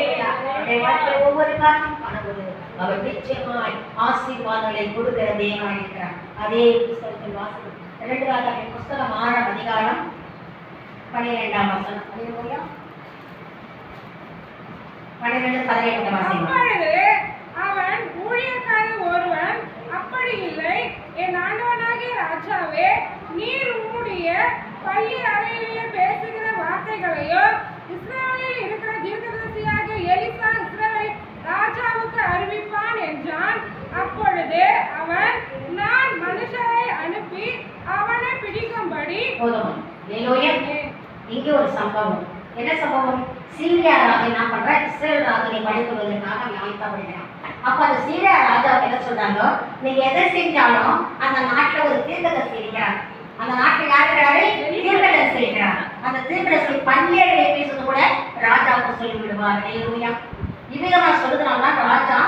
ஒவ்வொரு காரணம் காணும்போது அவர் நிச்சயமாய் ஆசீர்வாதங்களை கொடுக்கிற தேவனாக இருக்கிறார். அதே புஸ்தகத்தில் வாசிக்கும் 2 புஸ்தகம் 6ஆம் அதிகாரம் 12ஆம் வசனம். 12-18 வாசிக்கும். அவன் ஊழியக்காரர் ஒருவன், அப்படி இல்லை என் ஆண்டவனாகிய ராஜாவே, நீர் உம்முடைய பள்ளி அறையிலே பேசுகிற வார்த்தைகளையோ இஸ்ரவேலில் இருக்கிற தீர்க்கதரிசியாகிய எலிசா இஸ்ரவேல் ராஜாவுக்கு அறிவிப்பான் என்றான். அப்பொழுது அவன், நான் மனுஷரை அனுப்பி அவனை பிடிக்கும்படி. இங்கே ஒரு சம்பவம். என்ன சம்பவம்? சீரியா ராஜா என்ன பண்ற, இஸ்ரவேல் ராஜாவை பழிக்குவதற்காக ஆயத்தப்படுகிறான். அப்ப அந்த சீரியா ராஜா என்ன சொல்றாங்க, நீங்க எதை செஞ்சாலும் அந்த நாட்டுல ஒரு தீர்க்கதரிசி இருக்கிறார். அந்த நாட்டில் யார் இருக்கிறாரு? தீர்க்கதரிசி இருக்கிறார். அந்த தீர்க்கதரிசி பன்னிரண்டு பேசுறது கூட ராஜாவுக்கு சொல்லி விடுவார். இவ்விதமா சொல்றதுனால ராஜா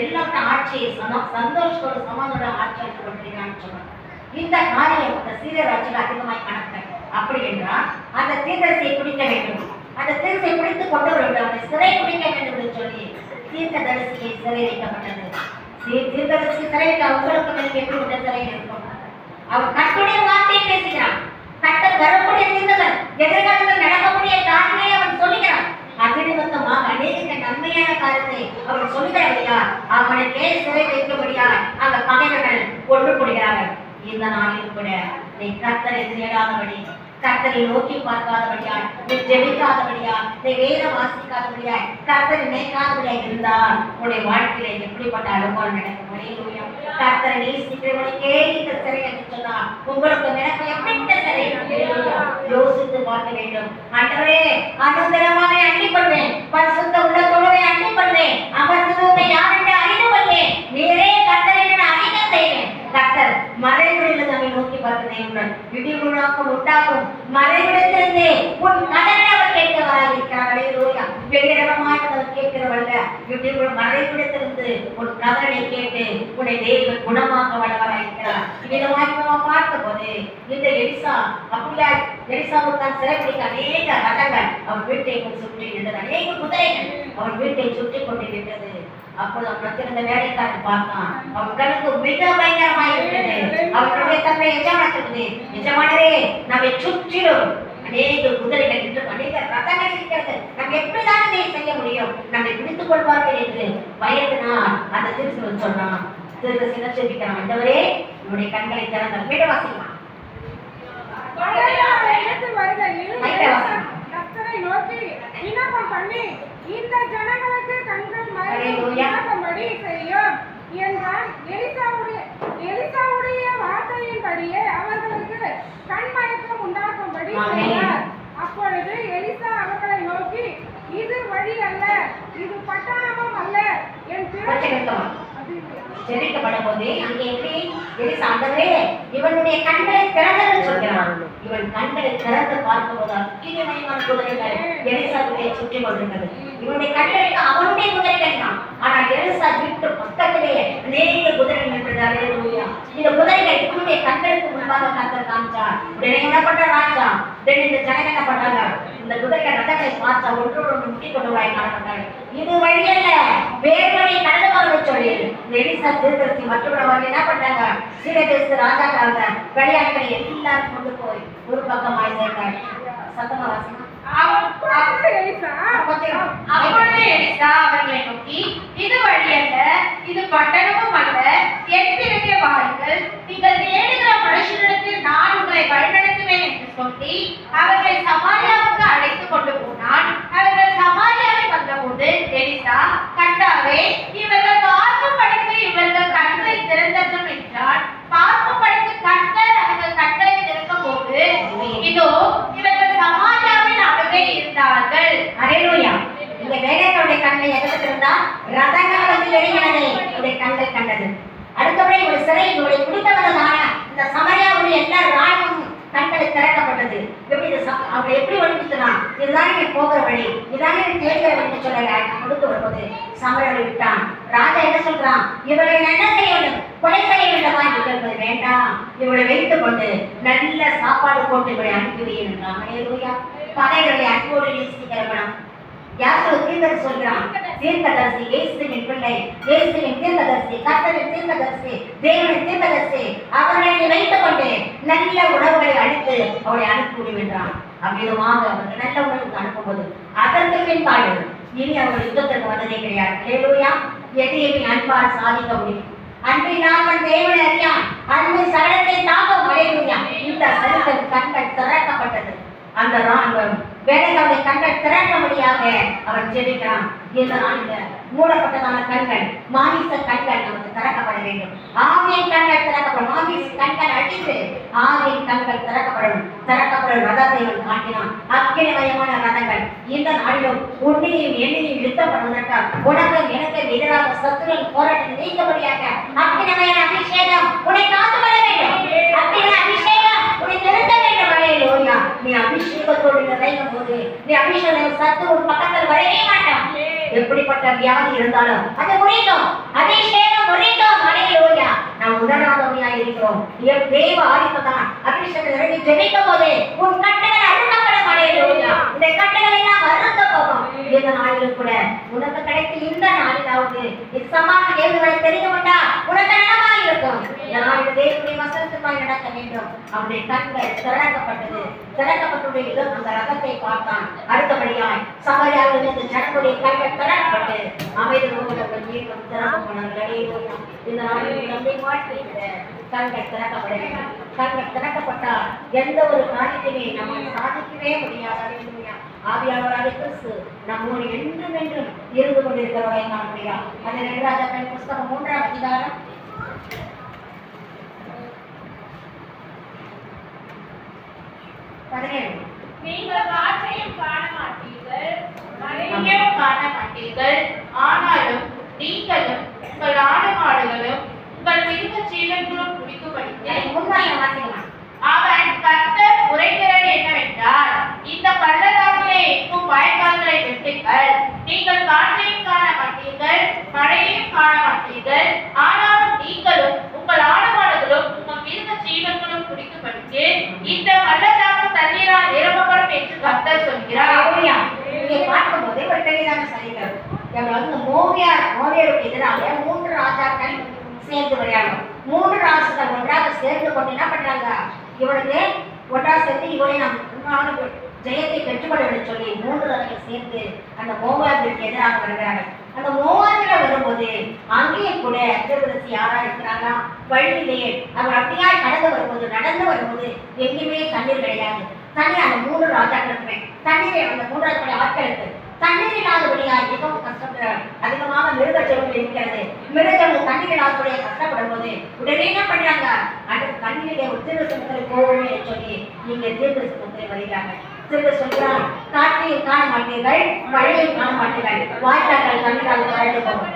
எல்லாத்த ஆட்சியை சந்தோஷத்தோட சமாதான ஆட்சி எடுத்துக்கொண்டிருக்கிறான்னு சொல்றாங்க. இந்த காரியம் அந்த சீரிய ராஜ்யம் அதிகமாய் கணக்கு. அப்படி என்றால் அந்த தீர்க்கதரிசியை பிடிக்க வேண்டும், அந்த தீர்க்கதரிசியை பிடித்து கொண்டு வர வேண்டும், அவனை சிறை பிடிக்க வேண்டும் என்று சொல்லி தீர்க்கதரிசியை சிறை வைக்கப்பட்டது. தீர்க்கதரிசி சிறை வைக்க அவங்களுக்கு மேலே எப்படிப்பட்ட சிறை இருக்கும்? அவர் கர்த்தருடைய வார்த்தையை பேசுகிறான். கர்த்தர் வரக்கூடிய தீர்க்கதர் எதிர்காலத்தில் நடக்கக்கூடிய காரியங்களை அவன் சொல்லுகிறான். அதிநிமித்தமாக அநேக நன்மையான காரியத்தை அவன் சொல்லுகிறபடியா அவனுக்கே சிறை வைக்கபடியா அந்த பகைவர்கள் கொண்டு போடுகிறார்கள். இந்த நாளில் கூட நீ கர்த்தரை தேடாதபடி, கர்த்தரை நோக்கி பார்க்காதபடியாய், நீ ஜெபிக்காதபடியா, நீ வேதம் வாசிக்காதபடியா, கர்த்தரை நினைக்காதபடியா இருந்தால் உன்னுடைய வாழ்க்கையில எப்படிப்பட்ட அனுபவம் நடக்கும்? கர்த்தரை நேசிக்கிறவனுக்கே இந்த சிறை என்று சொன்னால் உங்களுக்கு எனக்கு எப்படிப்பட்ட சிறை? யோசித்து பார்க்க வேண்டும். ஆண்டவரே, அனுதினமாக அண்டிக் கொள்வேன், பரிசுத்த உள்ளத்தோடு அண்டிக் கொள்வேன், அமர்ந்து யார் என்று அறிந்து கொள்வேன், நீரே கர்த்தரை நான் அறிய செய்வேன். கர்த்தர் மறைவிலிருந்து நம்மை நோக்கி பார்க்கிறேன். இடிமுழக்கம் உண்டாகும் மறைவிடத்திலிருந்து உன் கதனை அவர் கேட்கிறவராக இருக்கிறார்களே. வெளியிடமாய் அவர் கேட்கிறவல்ல, இடிமுழ மறைவிடத்திலிருந்து உன் கதனை கேட்டு உன்னை தேவன் குணமாக்க வல்லவராக இருக்கிறார். இவ்விதமாய் நாம் பார்க்கும் போது இந்த எலிசா அப்படியா எலிசாவுக்கு சிறைப்பிடிக்க அநேக ரதங்கள் அவன் வீட்டை சுற்றி இருந்தது, அநேக குதிரைகள் அவன் வீட்டை சுற்றி கொண்டிருக்கிறது. அப்போது அவன் இருந்த வேலைக்காரன் பார்த்தான். அவன் கணக்கு மிக பயங்கரமாக இருக்கிறது. அவனுடைய தன்மை எஜமானது, எஜமானரே நம்மை சுற்றிலும் அநேக குதிரைகள் என்று அநேக ரதங்கள் இருக்கிறது, நம்ம எப்படிதான் இதை செய்ய முடியும், நம்மை பிடித்துக் கொள்வார்கள் என்று பயத்தினால் அந்த திருச்சி சொன்னான். திருச்சி சின்னச்சிருக்கிறான், ஆண்டவரே என்னுடைய கண்களை திறந்த வீடு வாசிக்கலாம். கர்த்தரை நோக்கி விண்ணப்பம் பண்ணி இந்த ஜனங்களுக்கு கண்கள் மறைக்கும்படி செய்யும் என்றான். எலிசாவுடைய வார்த்தையின்படியே அவர்களுக்கு கண்மயக்கம் உண்டாக்கும்படி செய்தார். அப்பொழுது எலிசா அவர்களை நோக்கி, இது வழி அல்ல, இது பட்டணமும் அல்ல, என் ஜெபிக்கப்படும் போது அங்கே எப்படி எலிசா, ஆண்டவரே இவனுடைய கண்களை திறந்து சொல்கிறான். இவன் கண்களை திறந்து பார்க்கும்போது அக்கினிமயமான குதிரைகள் எலிசாவை சுற்றி கொண்டிருக்கிறது. இவனுடைய கண்களுக்கு அவனுடைய குதிரைகள் தான். ஆனால் எலிசா வீட்டு பக்கத்திலேயே அநேக குதிரைகள் நின்றது. இந்த குதிரைகள் இவனுடைய கண்களுக்கு முன்பாக கர்த்தர் காமிச்சார். உடனே என்ன பண்ற ராஜா, உடனே இந்த ஜனங்கள் என்ன பண்றாங்க, இந்த குதிரைகள் ரதங்களை பார்த்தா ஒன்றோடு ஒன்று முட்டி கொண்டு வாய் காணப்பட்டாங்க. இது வழி அல்ல, வேறு வழி கடந்து போக சொல்லி இந்த எலிசா தீர்க்கதரிசி மற்றவர்கள் என்ன பண்றாங்க, சீரதேச ராஜாக்காக வெளியாட்களை எல்லாரும் கொண்டு போய் ஒரு பக்கமாய் சேர்த்தார். சத்தமா வாசிங்க. அப்பொழுது எலிசா அவர்களை நோக்கி, இது வழி அல்ல, இது பட்டணமும் அல்ல, என் பிறகே வாருங்கள், நீங்கள் தேடுகிற மனுஷனிடத்தில் நான் உங்களை வழிநடத்துவேன் என்று சொல்லி அவர்களை சமாரியாவுக்கு அழைத்து கொண்டு போனான். அவர்கள் சமாரியாவை வந்தபோது எலிசா, கர்த்தாவே இவர்கள் பார்க்கும் படத்தை இவர்கள் கண்களை திறந்ததும் என்றார். பார்க்கும் படத்து கர்த்தர் அவர்கள் கண்களை திறக்கும் போது இதோ கண்ணை எதிர்த்திருந்தா ரதங்கள் வந்து எரிகிறதை இவருடைய கண்கள் கண்டது. அடுத்தபடி ஒரு சிறை இவரை பிடித்தவர்களான இந்த சமரியாவுடைய எல்லா ராணுவம் கண்களை திறக்கப்பட்டது. எப்படி அவரை எப்படி வழிபடுத்தினா, இதுதான் நீ போகிற வழி, இதுதான் நீ தேடுகிற வழி சொல்ல கொடுத்து வரும்போது சமரியாவை விட்டான். ராஜா என்ன சொல்றான், இவரை என்ன செய்ய வேண்டும், கொலை செய்ய வேண்டுமா என்று கேட்பது வேண்டாம், இவரை வைத்துக் கொண்டு நல்ல சாப்பாடு போட்டு இவரை அனுப்புவேன் என்றான். ஹல்லேலூயா. பகைகளை அன்போடு நேசிக்கிறவனும் யாசோ தீர்க்கதரிசி சொல்கிறான், தீர்க்கதரிசி இயேசுவின் பிள்ளை, இயேசுவின் தீர்க்கதரிசி, கர்த்தரின் தீர்க்கதரிசி, தேவனின் தீர்க்கதரிசி, அவர்களை நீ வைத்துக் கொண்டு நல்ல உணவுகளை அளித்து அவரை அனுப்பி என்றான். அவ்விதமாக அவர்கள் நல்ல உணவுக்கு அனுப்பும்போது அதற்கு பின்பாடு இனி அவர்கள் யுத்தத்திற்கு வந்ததே கிடையாது. ஹல்லேலூயா. எதையுமே அன்பால் சாதிக்க முடியும். அன்பினால் தேவனை அறியான், அன்பு சகலத்தை தாக்கும். ஹல்லேலூயா. இந்த சரித்திரம் கண்கள் திறக்கப்பட்டது. அந்த ராணுவம் வேலைகளை கண்கள் திறக்கும்படியாக அவன் ஜெபிக்கிறான். இந்த மூடப்பட்டதான கண்கள், மாமிச கண்கள் நமக்கு திறக்கப்பட வேண்டும். ஆவியின் கண்கள் திறக்கப்படும். மாமிச கண்கள் அடித்து ஆவியின் கண்கள் திறக்கப்படும். திறக்கப்படும் ரதத்தை அவன் காட்டினான். அக்கினிமயமான ரதங்கள் இந்த நாளிலும் உன்னையும் என்னையும் யுத்தம் பண்ணுவதற்காக உனக்கும் எனக்கு எதிராக சத்துருவின் போராட்டத்தை நீக்கும்படியாக அக்கினிமயமான அபிஷேகம் உன்னை காத்துக்கொள்ள வேண்டும். அக்கினி அபிஷேகம் உன்னை நிறுத்த வேண்டும். ஹல்லேலூயா. நீ அபிஷேகத்தோடு நிறையும் போது நீ அபிஷேகம் சத்துரு பக்கத்தில் வரவே மாட்டான். எப்படிப்பட்ட வியாதி இருந்தாலும் அது முறிக்கும். அபிஷேகம் முறிக்கும். ஹல்லேலூயா. நாம் உடனாதவர்களாய் இருக்கிறோம். தேவ ஆதித்தான் அபிஷேகம் நிறைந்து ஜெபிக்கும் போது உன் கட்டுகள் அறுக்கப்படும். ஹல்லேலூயா. இந்த கட்டுகள் எல்லாம் அறுந்து போகும். இந்த நாளிலும் கூட உனக்கு கிடைத்த இந்த நாளிலாவது சமாதி தேவனை தெரிந்து கொண்டா உனக்கு நலமாக இருக்கும். நாளில் தேவனுடைய வசனத்துக்காய் நடக்க வேண்டும். அவருடைய கண்கள் திறக்கப்பட்டது. திறக்கப்பட்டுள்ள அந்த ரகத்தை பார்த்தான். அடுத்தபடியாய் சமரியாவிலிருந்து ஜனங்களுடைய கண்கள் திறக்கப்பட்டு அமைதி ரோகங்கள் மீண்டும் திறக்கப்பட்டார்கள். இந்த நாளில் நம்மை வாழ்க்கையில கண்கள் திறக்கப்பட வேண்டும். கண்கள் திறக்கப்பட்டால் எந்த ஒரு காரியத்தையுமே நம்ம சாதிக்கவே முடியாது. ஆவியானவராக கிறிஸ்து நம்மோடு என்றும் என்றும் இருந்து கொண்டிருக்கிறவரை காணப்படுகிறார். அந்த 2 ராஜாக்களின் புஸ்தகம் 3ஆம் அதிகாரம் 17. நீங்கள் காற்றையும் காண மாட்டீர்கள், மழையையும் காண மாட்டீர்கள், ஆனாலும் நீங்களும் உங்கள் ஆடு மாடுகளும் உங்கள் மிருக ஜீவன்களும் குடிக்கும்படிக்கு அவன் கர்த்தர் உரைக்கிறது என்னவென்றால், இந்த பள்ளத்தாக்கிலே இருக்கும் வயல்கால்களை வெட்டுங்கள். நீங்கள் காற்றையும் காண மாட்டீர்கள், மழையையும் காண மாட்டீர்கள், ஆனாலும் நீங்களும் உங்கள் ஆடு மாடுகளும் உங்கள் மிருக ஜீவன்களும் குடிக்கும்படிக்கு இந்த பள்ளத்தாக்கு தண்ணீரால் நிரப்பப்படும் என்று கர்த்தர் சொல்கிறார். இங்கே பார்க்கும்போது ஒரு பெரியதான சரித்திரம். மோவியருக்கு எதிராக 3 ராஜாக்கள் சேர்ந்து விளையாடும். 3 ராசுகள் ஒன்றாக சேர்ந்து கொண்டு என்ன பண்றாங்க, இவனுக்கு ஒன்றா சேர்ந்து இவனை நாம் ஜெயத்தை பெற்றுக்கொள்ள சொல்லி 3 ராஜாக்கள் சேர்ந்து அந்த மோவாபிற்கு எதிராக வருகிறார்கள். அந்த மோவாபில வரும்போது அங்கேயும் கூட தீர்க்கதரிசி யாரா இருக்கிறாங்க, வழியிலேயே அவர் அப்படியா நடந்து வரும்போது எங்கேயுமே தண்ணீர் கிடையாது. தண்ணீர் அந்த 3 ராஜாக்களுக்குமே தண்ணீரை அந்த 3 ராஜாக்களுடைய ஆட்களுக்கு தண்ணீர் இல்லாதபடியால் மிகவும் கஷ்டப்படுறார். அதிகமாக மிருகச்செல்வங்கள் இருக்கிறது. மிருகங்கள் தண்ணீர் இல்லாதபடியாக கஷ்டப்படும் போது உடனே என்ன பண்றாங்க, அந்த தண்ணீரை ஒரு தீர்க்கதரிசி போகவே சொல்லி நீங்க தீர்க்கதரிசி வருகிறாங்க. திரும்ப சொல்கிறான், காற்றையும் காண மாட்டீர்கள், மழையையும் காண மாட்டீர்கள், வாய்க்கால்கள் தண்ணீரால் வறண்டு போகும்.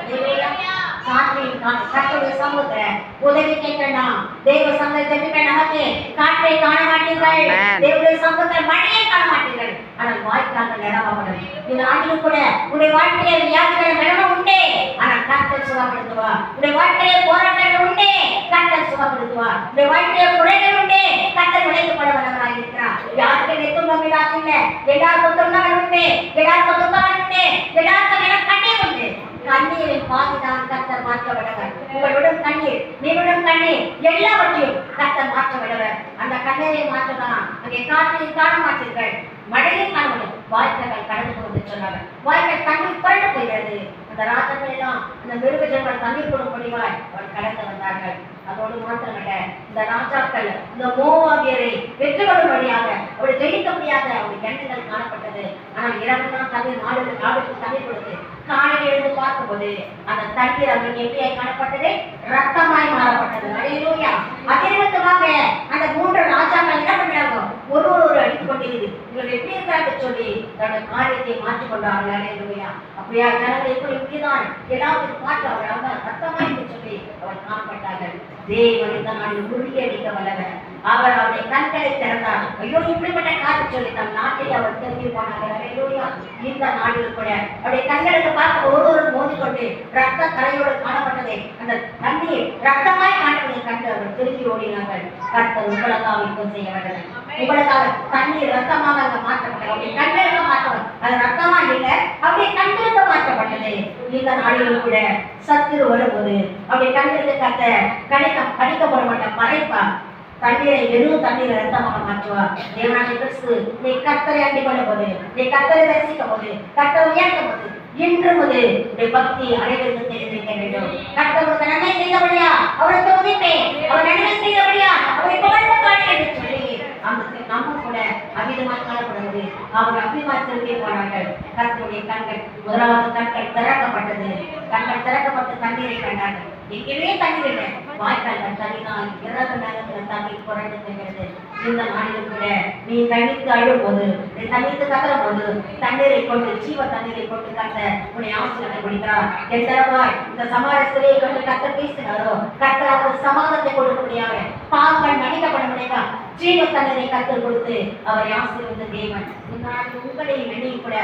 காற்றையும் கர்த்தருடைய சமூகத்துல உதவி கேட்கணும். தேவ சமூகத்தை ஜெபிக்க நமக்கு காற்றை காண மாட்டீர்கள், தேவனுடைய சமூகத்தை மழையை காண மாட்டீர்கள், ஆனால் வாய்க்கால்கள் நிரம்பப்படும். இந்த ஆண்டிலும் கூட உடைய வாழ்க்கையில வியாதிகள் நிரம்ப உண்டே, ஆனால் கர்த்தர் சுகப்படுத்துவா. உடைய வாழ்க்கையில போராட்டங்கள் உண்டே, கர்த்தர் சுகப்படுத்துவா. உடைய வாழ்க்கையில குறைகள் உண்டே, கர்த்தர் உழைக்கப்பட வல்லவராக இருக்கிறார். யாருக்கு நெத்தும் நம்பிடாது இல்லை, எல்லாருக்கும் துன்பங்கள் உண்டு, எல்லாருக்கும் துன்பங்கள் உண்டு, எல்லாருக்கும் எனக்கு கண்ணீர் உண்டு. கண்ணீரின் பாதிதான் கர்த்தர் மாற்ற விடவர். உங்களுடன் கண்ணீர், நீங்களுடன் கண்ணீர், எல்லாவற்றையும் கர்த்தர் மாற்ற விடவர். அந்த கண்ணீரை மாற்றதான். அங்கே காற்றை காண மாட்டீர்கள், மழையை காண வாய்க்கால்கள் கடந்து போகுது சொன்னாங்க. வாய்க்கால் தண்ணீர் புரண்டு போகிறது. அந்த ராஜாக்கள் எல்லாம் அந்த மிருக ஜனங்கள் தண்ணீர் கொடுப்படிவாய் அவர் கடந்து வந்தார்கள். அதோடு மாத்திரமல்ல, இந்த ராஜாக்கள் இந்த மோவாபியரை வெற்றி கொள்ளும்படியாக அவருடைய ஜெயிக்க முடியாத அவருடைய கண்ணுகள் காணப்பட்டது. ஆனால் இரவெல்லாம் தண்ணீர் நாடுக்கு தண்ணீர் கொடுத்து காலையில் எழுந்து பார்க்கும்போது அந்த தண்ணீர் அவர்களுக்கு எப்படியாய் காணப்பட்டது? ரத்தமாய் மாறப்பட்டது. அல்லேலூயா. அதிர்வத்தமாக அந்த 3 ராஜாக்கள் என்ன பண்றாங்க? ஒரு அடித்துக் கொண்டிருக்குது. இவர்கள் எப்படி இருக்கிறாங்க சொல்லி தன்னுடைய காரியத்தை மாற்றிக் கொண்டார்கள். அல்லேலூயா. அப்படியா ஜனங்கள் எப்படி இப்படிதான் எல்லாத்தையும் பார்த்து அவர் அவங்க ரத்தமாய் என்று சொல்லி அவர் காணப்பட்டார்கள். தேவன் இந்த நாளில் முறியடிக்க வல்லவர். அவர் அவருடைய கண்களை திறந்தார். ஐயோ, இப்படிப்பட்ட காரியம் சொல்லி தம் நாட்டை அவர் தெரிஞ்சு போனார்கள். அல்லேலூயா. இந்த நாளில் கூட அவருடைய கண்களுக்கு பார்க்க ஒருவரும் மோதிக்கொண்டு ரத்த கரையோடு காணப்பட்டதை அந்த தண்ணீர் ரத்தமாய் காணப்பட்டதை கண்டு அவர் திரும்பி ஓடினார்கள். கர்த்தர் உங்களுக்காக யுத்தம் செய்ய வல்லவர். உங்களுக்காக தண்ணீர் ரத்தமாக அங்க மாற்றப்பட்டது. அவருடைய கண்களுக்கு மாற்றப்பட்டது. அது ரத்தமா இல்லை, அவருடைய கண்களுக்கு மாற்றப்பட்டது. இந்த நாளிலும் கூட சத்துரு வரும்போது அவருடைய கண்களுக்கு கடிக்கப்பட மாட்டார், மறைப்பா தண்ணீரை வெறும் தண்ணீரை ரத்தமாக மாற்றுவார். தேவனாகிய கிறிஸ்து நீ கர்த்தரை அண்டிக் கொள்ளும் போது, நீ கர்த்தரை தரிசிக்கும் போது, கர்த்தரை உயர்த்தும் போது, இன்று முதல் உடைய பக்தி அனைவருக்கும் தெரிந்திருக்க வேண்டும். கர்த்தருக்கு நன்மை செய்தபடியா அவருக்கு உதிப்பேன், அவர் நன்மை செய்தபடியா அவரை புகழ்ந்து பாடு என்று சொல்லி நம்ம கூட அமிதமாய் காணப்படுவது அவர் அபிமானத்திற்கே போனார்கள். கர்த்தருடைய கண்கள் முதலாவது கண்கள் திறக்கப்பட்டது. கண்கள் திறக்கப்பட்டு தண்ணீரை கண்டார்கள். எங்கேயுமே தண்ணீர் இல்லை, வாய்க்கால்கள் தண்ணினால் இரவு நேரத்தில் தண்ணீர் புரண்டு செல்கிறது. இந்த நாளிலும் கூட நீ தனித்து அழும் போது, நீ தனித்து கதறும் போது தண்ணீரை கொண்டு ஜீவ தண்ணீரை கொண்டு கத்த உன்னை ஆசீர்வாதம் கொடுக்கிறார். எத்தனவாய் இந்த சமாதானத்திலே கொண்டு கத்த பேசினாரோ கர்த்தர் அவருக்கு சமாதானத்தை கொடுக்க முடியாது. பாவங்கள் மன்னிக்கப்பட முடியாதா? ஜீவ தண்ணீரை கத்தர் கொடுத்து அவரை ஆசீர்வதித்த தேவன் உங்களை வெளியே கூட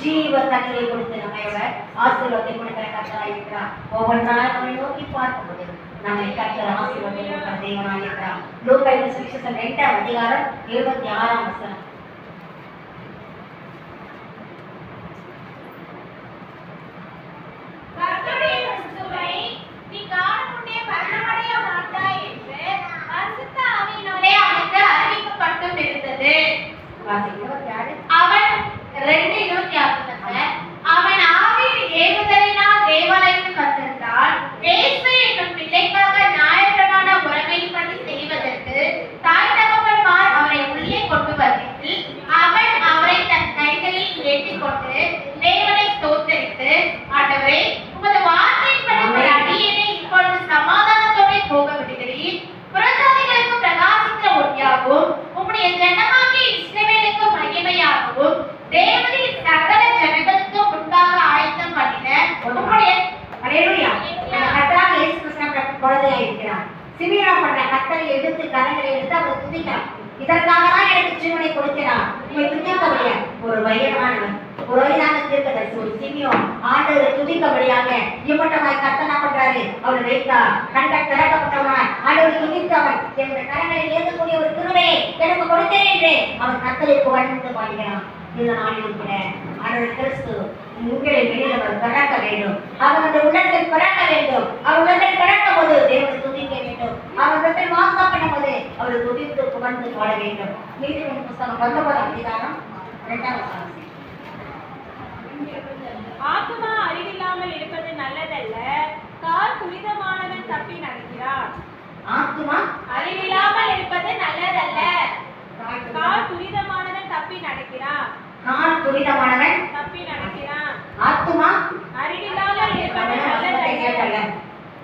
ஜீவ தண்ணீரை கொடுத்து நம்மையோட ஆசீர்வாதத்தை கொடுக்கிற கர்த்தராக இருக்கிறார். ஒவ்வொன்றாக நம்மை நோக்கி பார்க்கும்போது நம்மை கர்த்தர் ஆசீர்வாதத்தை கொடுக்கிற தேவனாக இருக்கிறார். லூக்கா சுவிசேஷம் 2ஆம் அதிகாரம் 26ஆம் வசனம். அவன் 2:26 அவன் ஆவியின் ஏவுதலினால் தேவாலயத்துக்கு வந்திருந்தால் இயேசு என்னும் பிள்ளைக்காக நியாயப்பிரமாண முறைமைப்படி செய்வதற்கு தாய் தகப்பன்மார் அவரை உள்ளே கொண்டு வருகையில் அவன் அவரை தன் கைகளில் ஏற்றிக்கொண்டு தேவனை ஸ்தோத்தரித்து, ஆண்டவரே, உமது வார்த்தையின்படி ஒரு அடியேனை இப்பொழுது சமாதானத்தோடு போக விடுகிறீர். புறஜாதிகளுக்கு பிரகாசித்த ஒளியாகவும் உம்முடைய ஜனமாகிய இஸ்ரவேலுக்கு மகிமையாகவும் தேவனின் சகல ஜனங்களுக்கு முன்பாக ஆயத்தம் பண்ணின உம்முடைய அல்லேலூயா. கர்த்தராக இயேசு கிறிஸ்து குழந்தையாக இருக்கிறார். சிமியோன் பண்ற கர்த்தரை எடுத்து கரங்களை எடுத்து அவர் துதிக்கிறார். இதற்காக தான் எனக்கு ஜீவனை கொடுக்கிறார். உண்மை துதிக்கபடியா ஒரு வயதானவன், ஒரு வயதான தீர்க்கதரிசி, ஒரு சிமியோன் ஆண்டவரை துதிக்கபடியாக இம்மட்டமாய் கர்த்தனா பண்றாரு. அவரை வைத்தார். கண்கள் திறக்கப்பட்டவனாய் ஆண்டவரை துதித்தவன் என்னுடைய கரங்களை ஏற்கக்கூடிய ஒரு கிருபையை எனக்கு கொடுத்தேன் என்று அவன் கர்த்தரை புகழ்ந்து பாடுகிறான். இந்த நாளிலும் கூட ஆண்டவர் கிறிஸ்து உங்களை வெளியில் பிறக்க வேண்டும். அவருடைய உள்ளத்தில் பிறக்க வேண்டும். அவர் உள்ளத்தில் பிறக்கும் போது தேவனை துதிக்க வேண்டும். அவரிடத்தில் வாசம் பண்ணும் போது அவர் துதித்து புகழ்ந்து பாட வேண்டும். நீதிமன்ற புத்தகம் 19ஆம் அதிகாரம் 2ஆம் வசனம். ஆத்துமா அறிவில்லாமல் இருப்பது நல்லதல்ல, கால் துரிதமானவன் தப்பி நடக்கிறான். ஆத்துமா அறிவில்லாமல் இருப்பது நல்லதல்ல, கால் துரிதமானவன் தப்பி நடக்கிறான். கால் துரிதமானவன் தப்பி நடக்கிறான். ஆத்துமா அறிவில்லாமல் இருப்பது நல்லதல்ல.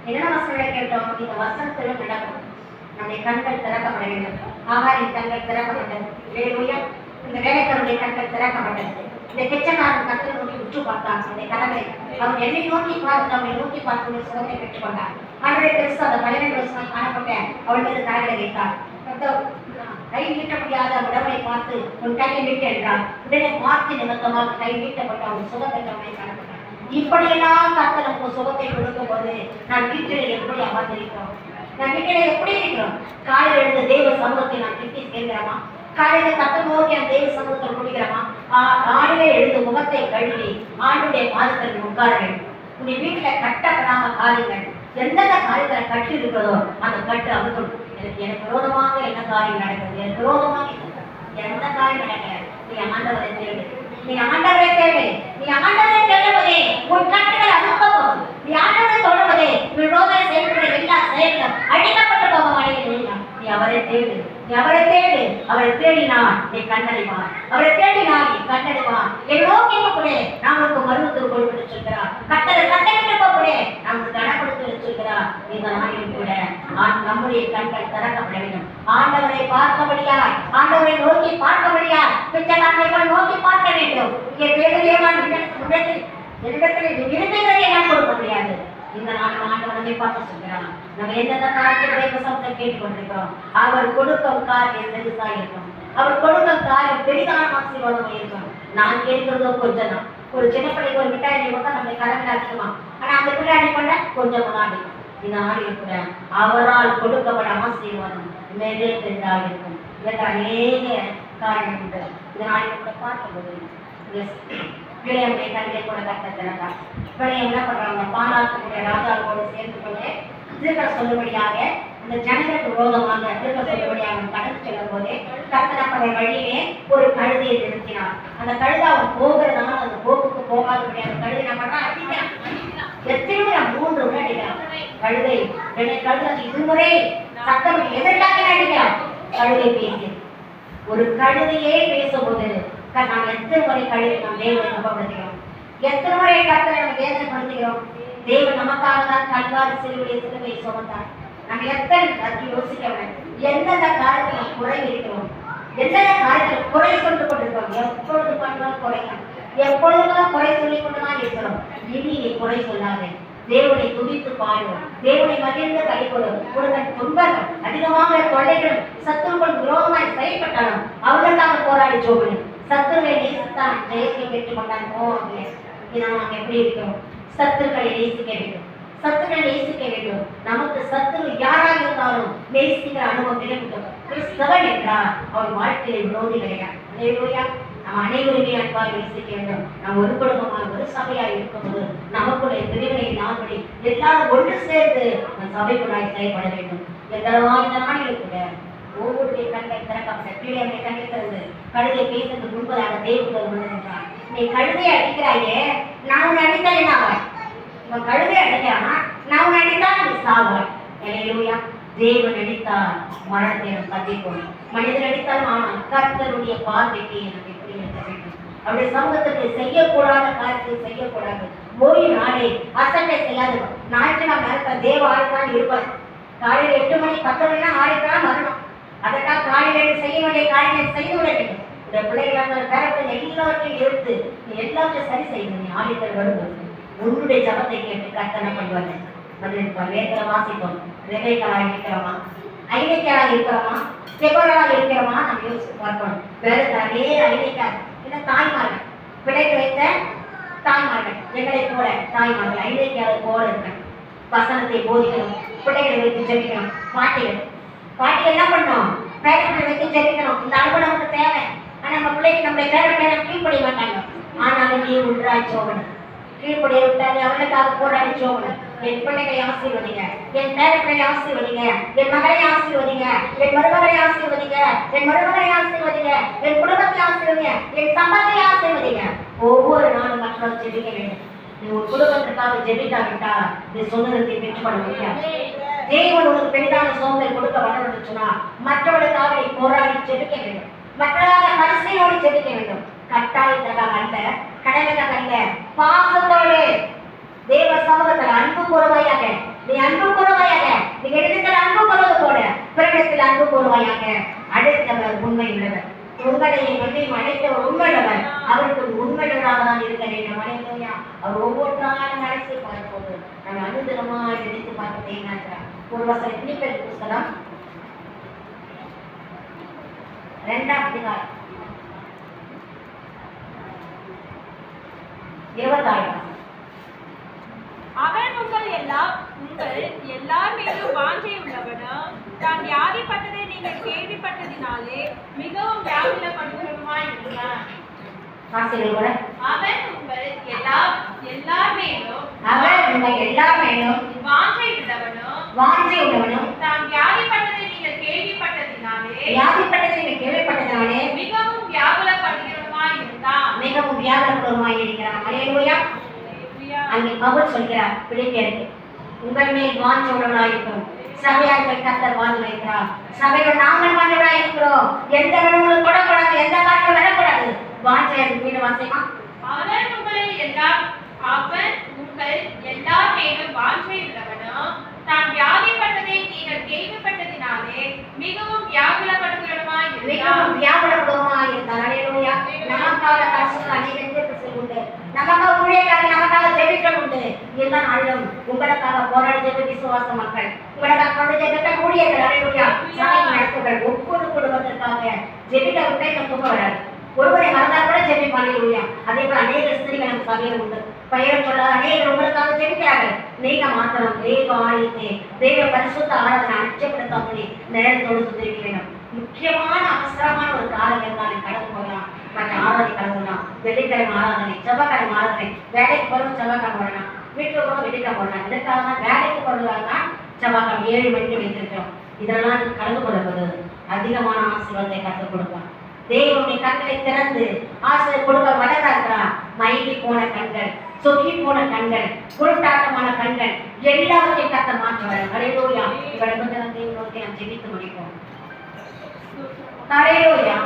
என்ன வசனங்களை கேட்டோம்? இந்த வசனத்திலும் நடக்கும். நம்முடைய கண்கள் திறக்கப்பட வேண்டும். ஆகாரின் கண்கள் திறக்கப்பட்டது. இந்த வேலைக்காரருடைய கண்கள் திறக்கப்பட்டது. இந்த பிச்சைக்காரன் கத்தரை நோக்கி உற்று பார்த்தான். அவருடைய கனவை அவன் என்னை நோக்கி பார்த்து அவனை நோக்கி பார்த்து சுகத்தை பெற்றுக் கொண்டார். அவருடைய பெருசு அந்த 12 வருஷமாக காணப்பட்ட அவள் மீது கரங்களை வைத்தார். கை நீட்ட முடியாத உடம்பை பார்த்து உன் கையை நீட்டு என்றார். உடனே பார்த்து நிமித்தமாக கை நீட்டப்பட்ட அவன் சுகம் பெற்றவனை காணப்பட்டார். இப்படியெல்லாம் கர்த்தர் நமக்கு சுகத்தை கொடுக்கும் போது நான் வீட்டில் எப்படி அமர்ந்திருக்கிறோம்? நான் வீட்டில் எப்படி இருக்கிறோம்? காலையில் எழுந்த தெய்வ சமூகத்தை நான் கிட்டி சேர்க்கிறோமா? காலையில கர்த்தர் நோக்கி அந்த தெய்வ சமூகத்தில் முடிக்கிறோமா? காலையில எழுந்து முகத்தை கழுவி ஆண்டுடைய பாதத்தில் உட்கார வேண்டும். உன்னை வீட்டுல கட்டப்படாம காரியங்கள் எந்தெந்த காரியங்களை கட்டி இருக்கிறதோ அந்த கட்டு அமுத்தும். எனக்கு விரோதமாக என்ன காரியம் நடக்குது? எனக்கு விரோதமாக எந்த காரியம் நடக்கல. நீ ஆண்டவரை தேடு, நீ ஆண்டவரை தேடு, நீ ஆண்டவரை தேடுவதே உன் கட்டுகள் அறுக்க போகும். நீ ஆண்டவரை தொடுவதே விரோத செயல்களை எல்லா செயல்களும் அழிக்கப்பட்டு போகும். அல்லேலூயா. நீ அவரை தேடு, நீ அவரை தேடு. அவரை தேடினால் நீ கண்டடைவார். அவரை தேடினால் நீ கண்டடைவார். என் நோக்கி போகிறே நான் உனக்கு மருத்துவ கொடுத்து சொல்கிறார். கட்டளை சட்டமிட்டு போகிறே நான் உனக்கு கனப்படுத்தி வச்சிருக்கிறார். இந்த நாளில் கூட நம்முடைய கண்கள் திறக்கப்பட வேண்டும். ஆண்டவரை பார்க்கபடியாய், ஆண்டவரை நோக்கி பார்க்கபடியாய், பிச்சைக்காரனை நோக்கி பார்க்க வேண்டும். இங்கே தேவையான என்னிடத்தில் விரும்புகிறதை நான் கொடுக்க முடியாது. இந்த நாள் ஆண்டவரை பார்க்க சொல்கிறான். நம்ம எந்தெந்த காலத்தில் தேவ சப்தத்தை கேட்டுக்கொண்டிருக்கிறோம். அவர் கொடுக்கும் காரியம் பெருசா இருக்கும். அவர் கொடுக்கும் காரியம் பெரிதான ஆசீர்வாதம் இருக்கும். நான் கேட்கிறதோ கொஞ்சம் தான். ஒரு சின்ன பிள்ளைக்கு ஒரு மிட்டாய் கொடுத்தா நம்ம கடமை அதிகமா, ஆனா அந்த பிள்ளை பண்ண கொஞ்சம் முன்னாடி இந்த ஆடி இருக்கிற அவரால் கொடுக்கப்பட ஆசீர்வாதம் மேலே பெரிதாக இருக்கும். இதற்கு அநேக காரியம் உண்டு. இந்த நாளில் கூட பார்க்கும்போது விளையாட்டை கல்வியை கூட கட்டத்தினாங்க. விளைய என்ன பண்றாங்க? பாலாக்கக்கூடிய ராஜாவோடு சேர்ந்து கொண்டு திருக்க சொல்லும்படியாக இந்த ஜனங்களுக்கு விரோதமாக திருக்க சொல்லும்படியாக கடந்து செல்லும் போதே கத்தனப்பட வழியிலே ஒரு கழுதையை நிறுத்தினார். அந்த கழுதை அவன் போகிறதுனால அந்த போக்குக்கு போகாதபடி அந்த கழுதை என்ன பண்றான்? அடிக்கிறான். எத்தனை 3 முறை அடிக்கிறான். கழுதை கழுதை இதுமுறை சத்தம் எதற்காக அடிக்கிறான்? கழுதை பேசி ஒரு கழுதையே பேசும்போது நாம் எத்தனை முறை கழுதை நாம் தேவனை நம்பப்படுத்துகிறோம்? எத்தனை முறை கர்த்தரை நம்ம வேதனைப்படுத்துகிறோம்? தேவன் நமக்காக தான் கல்வாரி சிலுவையை சிலுவை சுமந்தார். நம்ம எத்தனை அதை யோசிக்க வேண்டும். எந்தெந்த காலத்தில் நாம் குறை இருக்கிறோம், எந்தெந்த காலத்தில் குறை சொல்லிக் கொண்டிருக்கிறோம். எப்பொழுது பண்ணாலும் குறைதான், எப்பொழுதும் குறை சொல்லிக் கொண்டுதான் இருக்கிறோம். இனி நீ குறை சொல்லாதே. தேவனை துதித்து பாடுவோம். தேவனை மகிழ்ந்து கைகொள்ளும். உங்கள் துன்பங்கள் அதிகமாக தொல்லைகள் சத்துருக்கள் விரோதமாய் செயல்பட்டாலும் அவர்களுக்காக போராடி ஜோபனும் சத்துருவை நேசித்தான் ஜெயத்தை பெற்றுக் கொண்டான். நாம் எப்படி இருக்கிறோம்? சத்துருக்களை நேசிக்க வேண்டும். சத்துருவை நேசிக்க வேண்டும். நமக்கு சத்துரு யாராக இருந்தாலும் நேசிக்கிற அனுபவம் கிடைக்கும். கிறிஸ்தவன் என்றால் அவர் வாழ்க்கையை விரோதி கிடையாது. நம்ம அனைவருமே அன்பாக நேசிக்க வேண்டும். நாம் ஒரு குடும்பமாக ஒரு சபையாக இருக்கும்போது நமக்குடைய பிரிவினை நாள்படி எல்லாரும் ஒன்று சேர்ந்து நம் சபைக்குள்ளாய் செயல்பட வேண்டும். எந்தளவா இந்த நாளில் கூட ஒவ்வொருடைய கண்கள் திறக்கப்பட்ட கீழே கண்ணை திறந்து கழுதை பேசுறது முன்பதாக தேவர்கள் என்றார். நீ கழுதையை அடிக்கிறாயே, நான் உன்னை அடித்தால் என்ன ஆவாய்? உன் கழுதை அடிக்கிறானா, நான் உன்னை அடித்தால் நீ சாவாய். அல்லேலூயா. தேவன் அடித்தால் மரணத்தை நாம் சந்திப்போம். மனிதன் அடித்தால் ஆனால் கர்த்தருடைய பார்வைக்கு எனக்கு எப்படி இருக்க வேண்டும்? அவருடைய சமூகத்துக்கு செய்யக்கூடாத காரியத்தை செய்யக்கூடாது. ஓய்வு நாளை அசட்டை செய்யாது. நாளைக்கு நாம் நேரத்தில் தேவ ஆளுதான் இருப்பார். காலையில் 8 மணி 10 மணினா ஆளுதான் வரணும். அதற்காக காலையில் செய்ய வேண்டிய காரியங்களை செய்து விட வேண்டும். இந்த பிள்ளைகளாக பேரப்பிள்ளை எல்லாவற்றையும் எடுத்து நீ எல்லாத்தையும் சரி செய்யணும். நீ ஆடித்தல் வரும்போது உன்னுடைய ஜபத்தை கேட்டு கர்த்தனை பண்ணுவாங்க. அது வேதனை வாசிப்போம். ரெபேக்காளாக இருக்கிறோமா, ஐநேக்கியாளாக இருக்கிறோமா, செபோராளாக இருக்கிறோமா? நம்ம யோசிச்சு பார்க்கணும். வேதத்தாலே ஐநேக்கியார் இல்லை தாய்மார்கள், பிள்ளைக்கு வைத்த தாய்மார்கள், எங்களை போல தாய்மார்கள் ஐநேக்கியாவை போல இருக்கணும். வசனத்தை போதிக்கணும், பிள்ளைகளை வைத்து ஜெபிக்கணும். பாட்டிகள் என்ன பண்ணணும்? பேரப்பிள்ளை வைத்து ஜெபிக்கணும். இந்த அனுபவம் நமக்கு தேவை. ஆனால் நம்ம பிள்ளைக்கு நம்முடைய பேரப்பிள்ளை கீழ்ப்படிய மாட்டாங்க. ஆனாலும் நீ ஒன்றாய் சோகணும். கீழ்ப்படிய விட்டாலே அவனுக்காக போராடி சோகணும். என் பிள்ளைகளை ஆசீர்வதிங்க, என் பேரப்பிள்ளை ஆசீர்வதிங்க, என் மகளை ஆசீர்வதிங்க, என் மருமகளை ஆசீர்வதிங்க, என் மருமகளை ஆசீர்வதிங்க, என் குடும்பத்தை ஆசீர்வதிங்க, என் சம்பத்தை ஆசீர்வதிங்க. ஒவ்வொரு நாளும் மக்கள் ஜெபிக்க வேண்டும். நீ ஒரு குடும்பத்திற்காக ஜெபிக்காவிட்டா நீ சொன்னதை பெற்றுக்கொள்ள முடியாது. தேவன் உனக்கு பெரிதான சோதனை கொடுக்க வரணும்னு சொன்னா மற்றவர்களுக்காக நீ போராடி ஜெபிக்க வேண்டும். மற்றவர்களாக கடைசியோடு ஜெபிக்க வேண்டும். கட்டாயத்திற்காக அல்ல, கடமைக்காக அல்ல, பாசத்தோடு தேவ சமூகத்தில் அன்பு கூறுவாயாக. நீ அன்பு கூறுவாயாக. நீ இடத்தில் அன்பு கூறுவது போல பிறரிடத்தில் அன்பு கூறுவாயாக. அழைத்தவர் உண்மை உள்ளவர், உங்களை மண்ணையும் அழைத்தவர் உண்மையுள்ளவர். அவருக்கு உண்மையுள்ளவராக தான் இருக்க வேண்டும். அனைத்தையா அவர் ஒவ்வொன்றாலும் அழைத்து பார்ப்போது நம்ம அனுதினமாக நினைத்து பார்க்க தேவையான ஒரு வசனம். பிலிப்பியர் புத்தகம் 2ஆம் அதிகாரம் 26. அவன் உங்கள் எல்லார் மேலும் வாஞ்சை உள்ளவனும் தான் வியாதிப்பட்டதை நீங்கள் கேள்விப்பட்டதினாலே மிகவும் வியாகுலப்படுகிறவருமாய் இருந்தான். அவன் உங்கள் எல்லார் மேலும் வாஞ்சை உள்ளவனும் தான் வியாதிப்பட்டதை நீங்கள் கேள்விப்பட்டதினாலே மிகவும் வியாகுலப்படுகிறவருமாய் இருந்தான். மிகவும் வியாகுலப்படுகிறவருமாய் இருக்கிறான். அல்லேலூயா. அங்கே பவுல் சொல்கிறார் பிலிப்பியருக்கு, உங்கள் மேல் வாஞ்ச உள்ளவர்களாய் இருக்கிறோம். சபையார்கள் கர்த்தர் வாஞ்ச வைக்கிறார். சபைகள் நாங்கள் வாஞ்சவர்களாய் இருக்கிறோம். எந்த கடவுளும் தொடக்கூடாது, எந்த காரியம் வரக்கூடாது. வாஞ்சையாக வீடு வாசிமா. அவர் உங்கள் எல்லா மேலும் வாஞ்சை உள்ளவனும் தான் வியாதிப்பட்டதை நீங்கள் கேள்விப்பட்டதினாலே மிகவும் வியாகுலப்படுகிறவருமாய் இருந்தார். அல்லேலூயா. நமக்காக பரிசுத்த அநேக தீர்க்கதரிசிகள் உண்டு. நமக்காக ஊழியக்காரர்கள், நமக்காக ஜெபிக்கிறவர்கள் உண்டு. எல்லா நாளிலும் உங்களுக்காக போராடி ஜெபித்த விசுவாச மக்கள், உங்களுக்காக கொண்டு ஜெபித்த ஊழியர்கள், அல்லேலூயா, சபை நடத்துகள் ஒவ்வொரு குடும்பத்திற்காக ஜெபிக்க விட்டே தூக்கம் வராது. ஒருவரை மறந்தால் கூட ஜெபிப்பாங்க. அல்லேலூயா. அதே போல அநேக ஸ்திரீகள் நம்ம சபையில் உண்டு. பெயர் சொல்லாத அநேகர் உங்களுக்காக ஜெபிக்கிறார்கள். நீங்க மாத்திரம் தெய்வ ஆலயத்தை, தெய்வ பரிசுத்த ஆராதனை அச்சப்படுத்தாமல் நேரத்தோடு சுத்திரிக்க வேண்டும். முக்கியமான அவசரமான ஒரு காலம் இருந்தாலும் கடந்து போகலாம். மற்ற ஆராதனை கலந்துடலாம். வெள்ளிக்கிழமை ஆராதனை, செவ்வாய்க்கிழமை ஆராதனை, வேலைக்கு போகிறோம் செவ்வாய்க்கிழமை வரலாம், வீட்டுக்கு போகிறோம் வெள்ளிக்கிழமை வரலாம். இதற்காக தான் வேலைக்கு போகிறதுக்காக தான் செவ்வாய்க்கிழமை 7 மணிக்கு வைத்திருக்கிறோம். இதெல்லாம் கலந்து கொள்வது அதிகமான ஆசீர்வாதத்தை கற்றுக் கொடுப்பான். தேவனுடைய கண்களை திறந்து ஆசிரியர் கொடுக்க வளரா இருக்கிறான். மயங்கி போன கண்கள், சொக்கி போன கண்கள், குருட்டாட்டமான கண்கள் எல்லாவற்றையும் கத்த மாற்ற வரும். ஹல்லேலூயா. இவரை வந்து தேவன் நோக்கி நாம் ஜெபித்து முடிப்போம். ஹல்லேலூயா.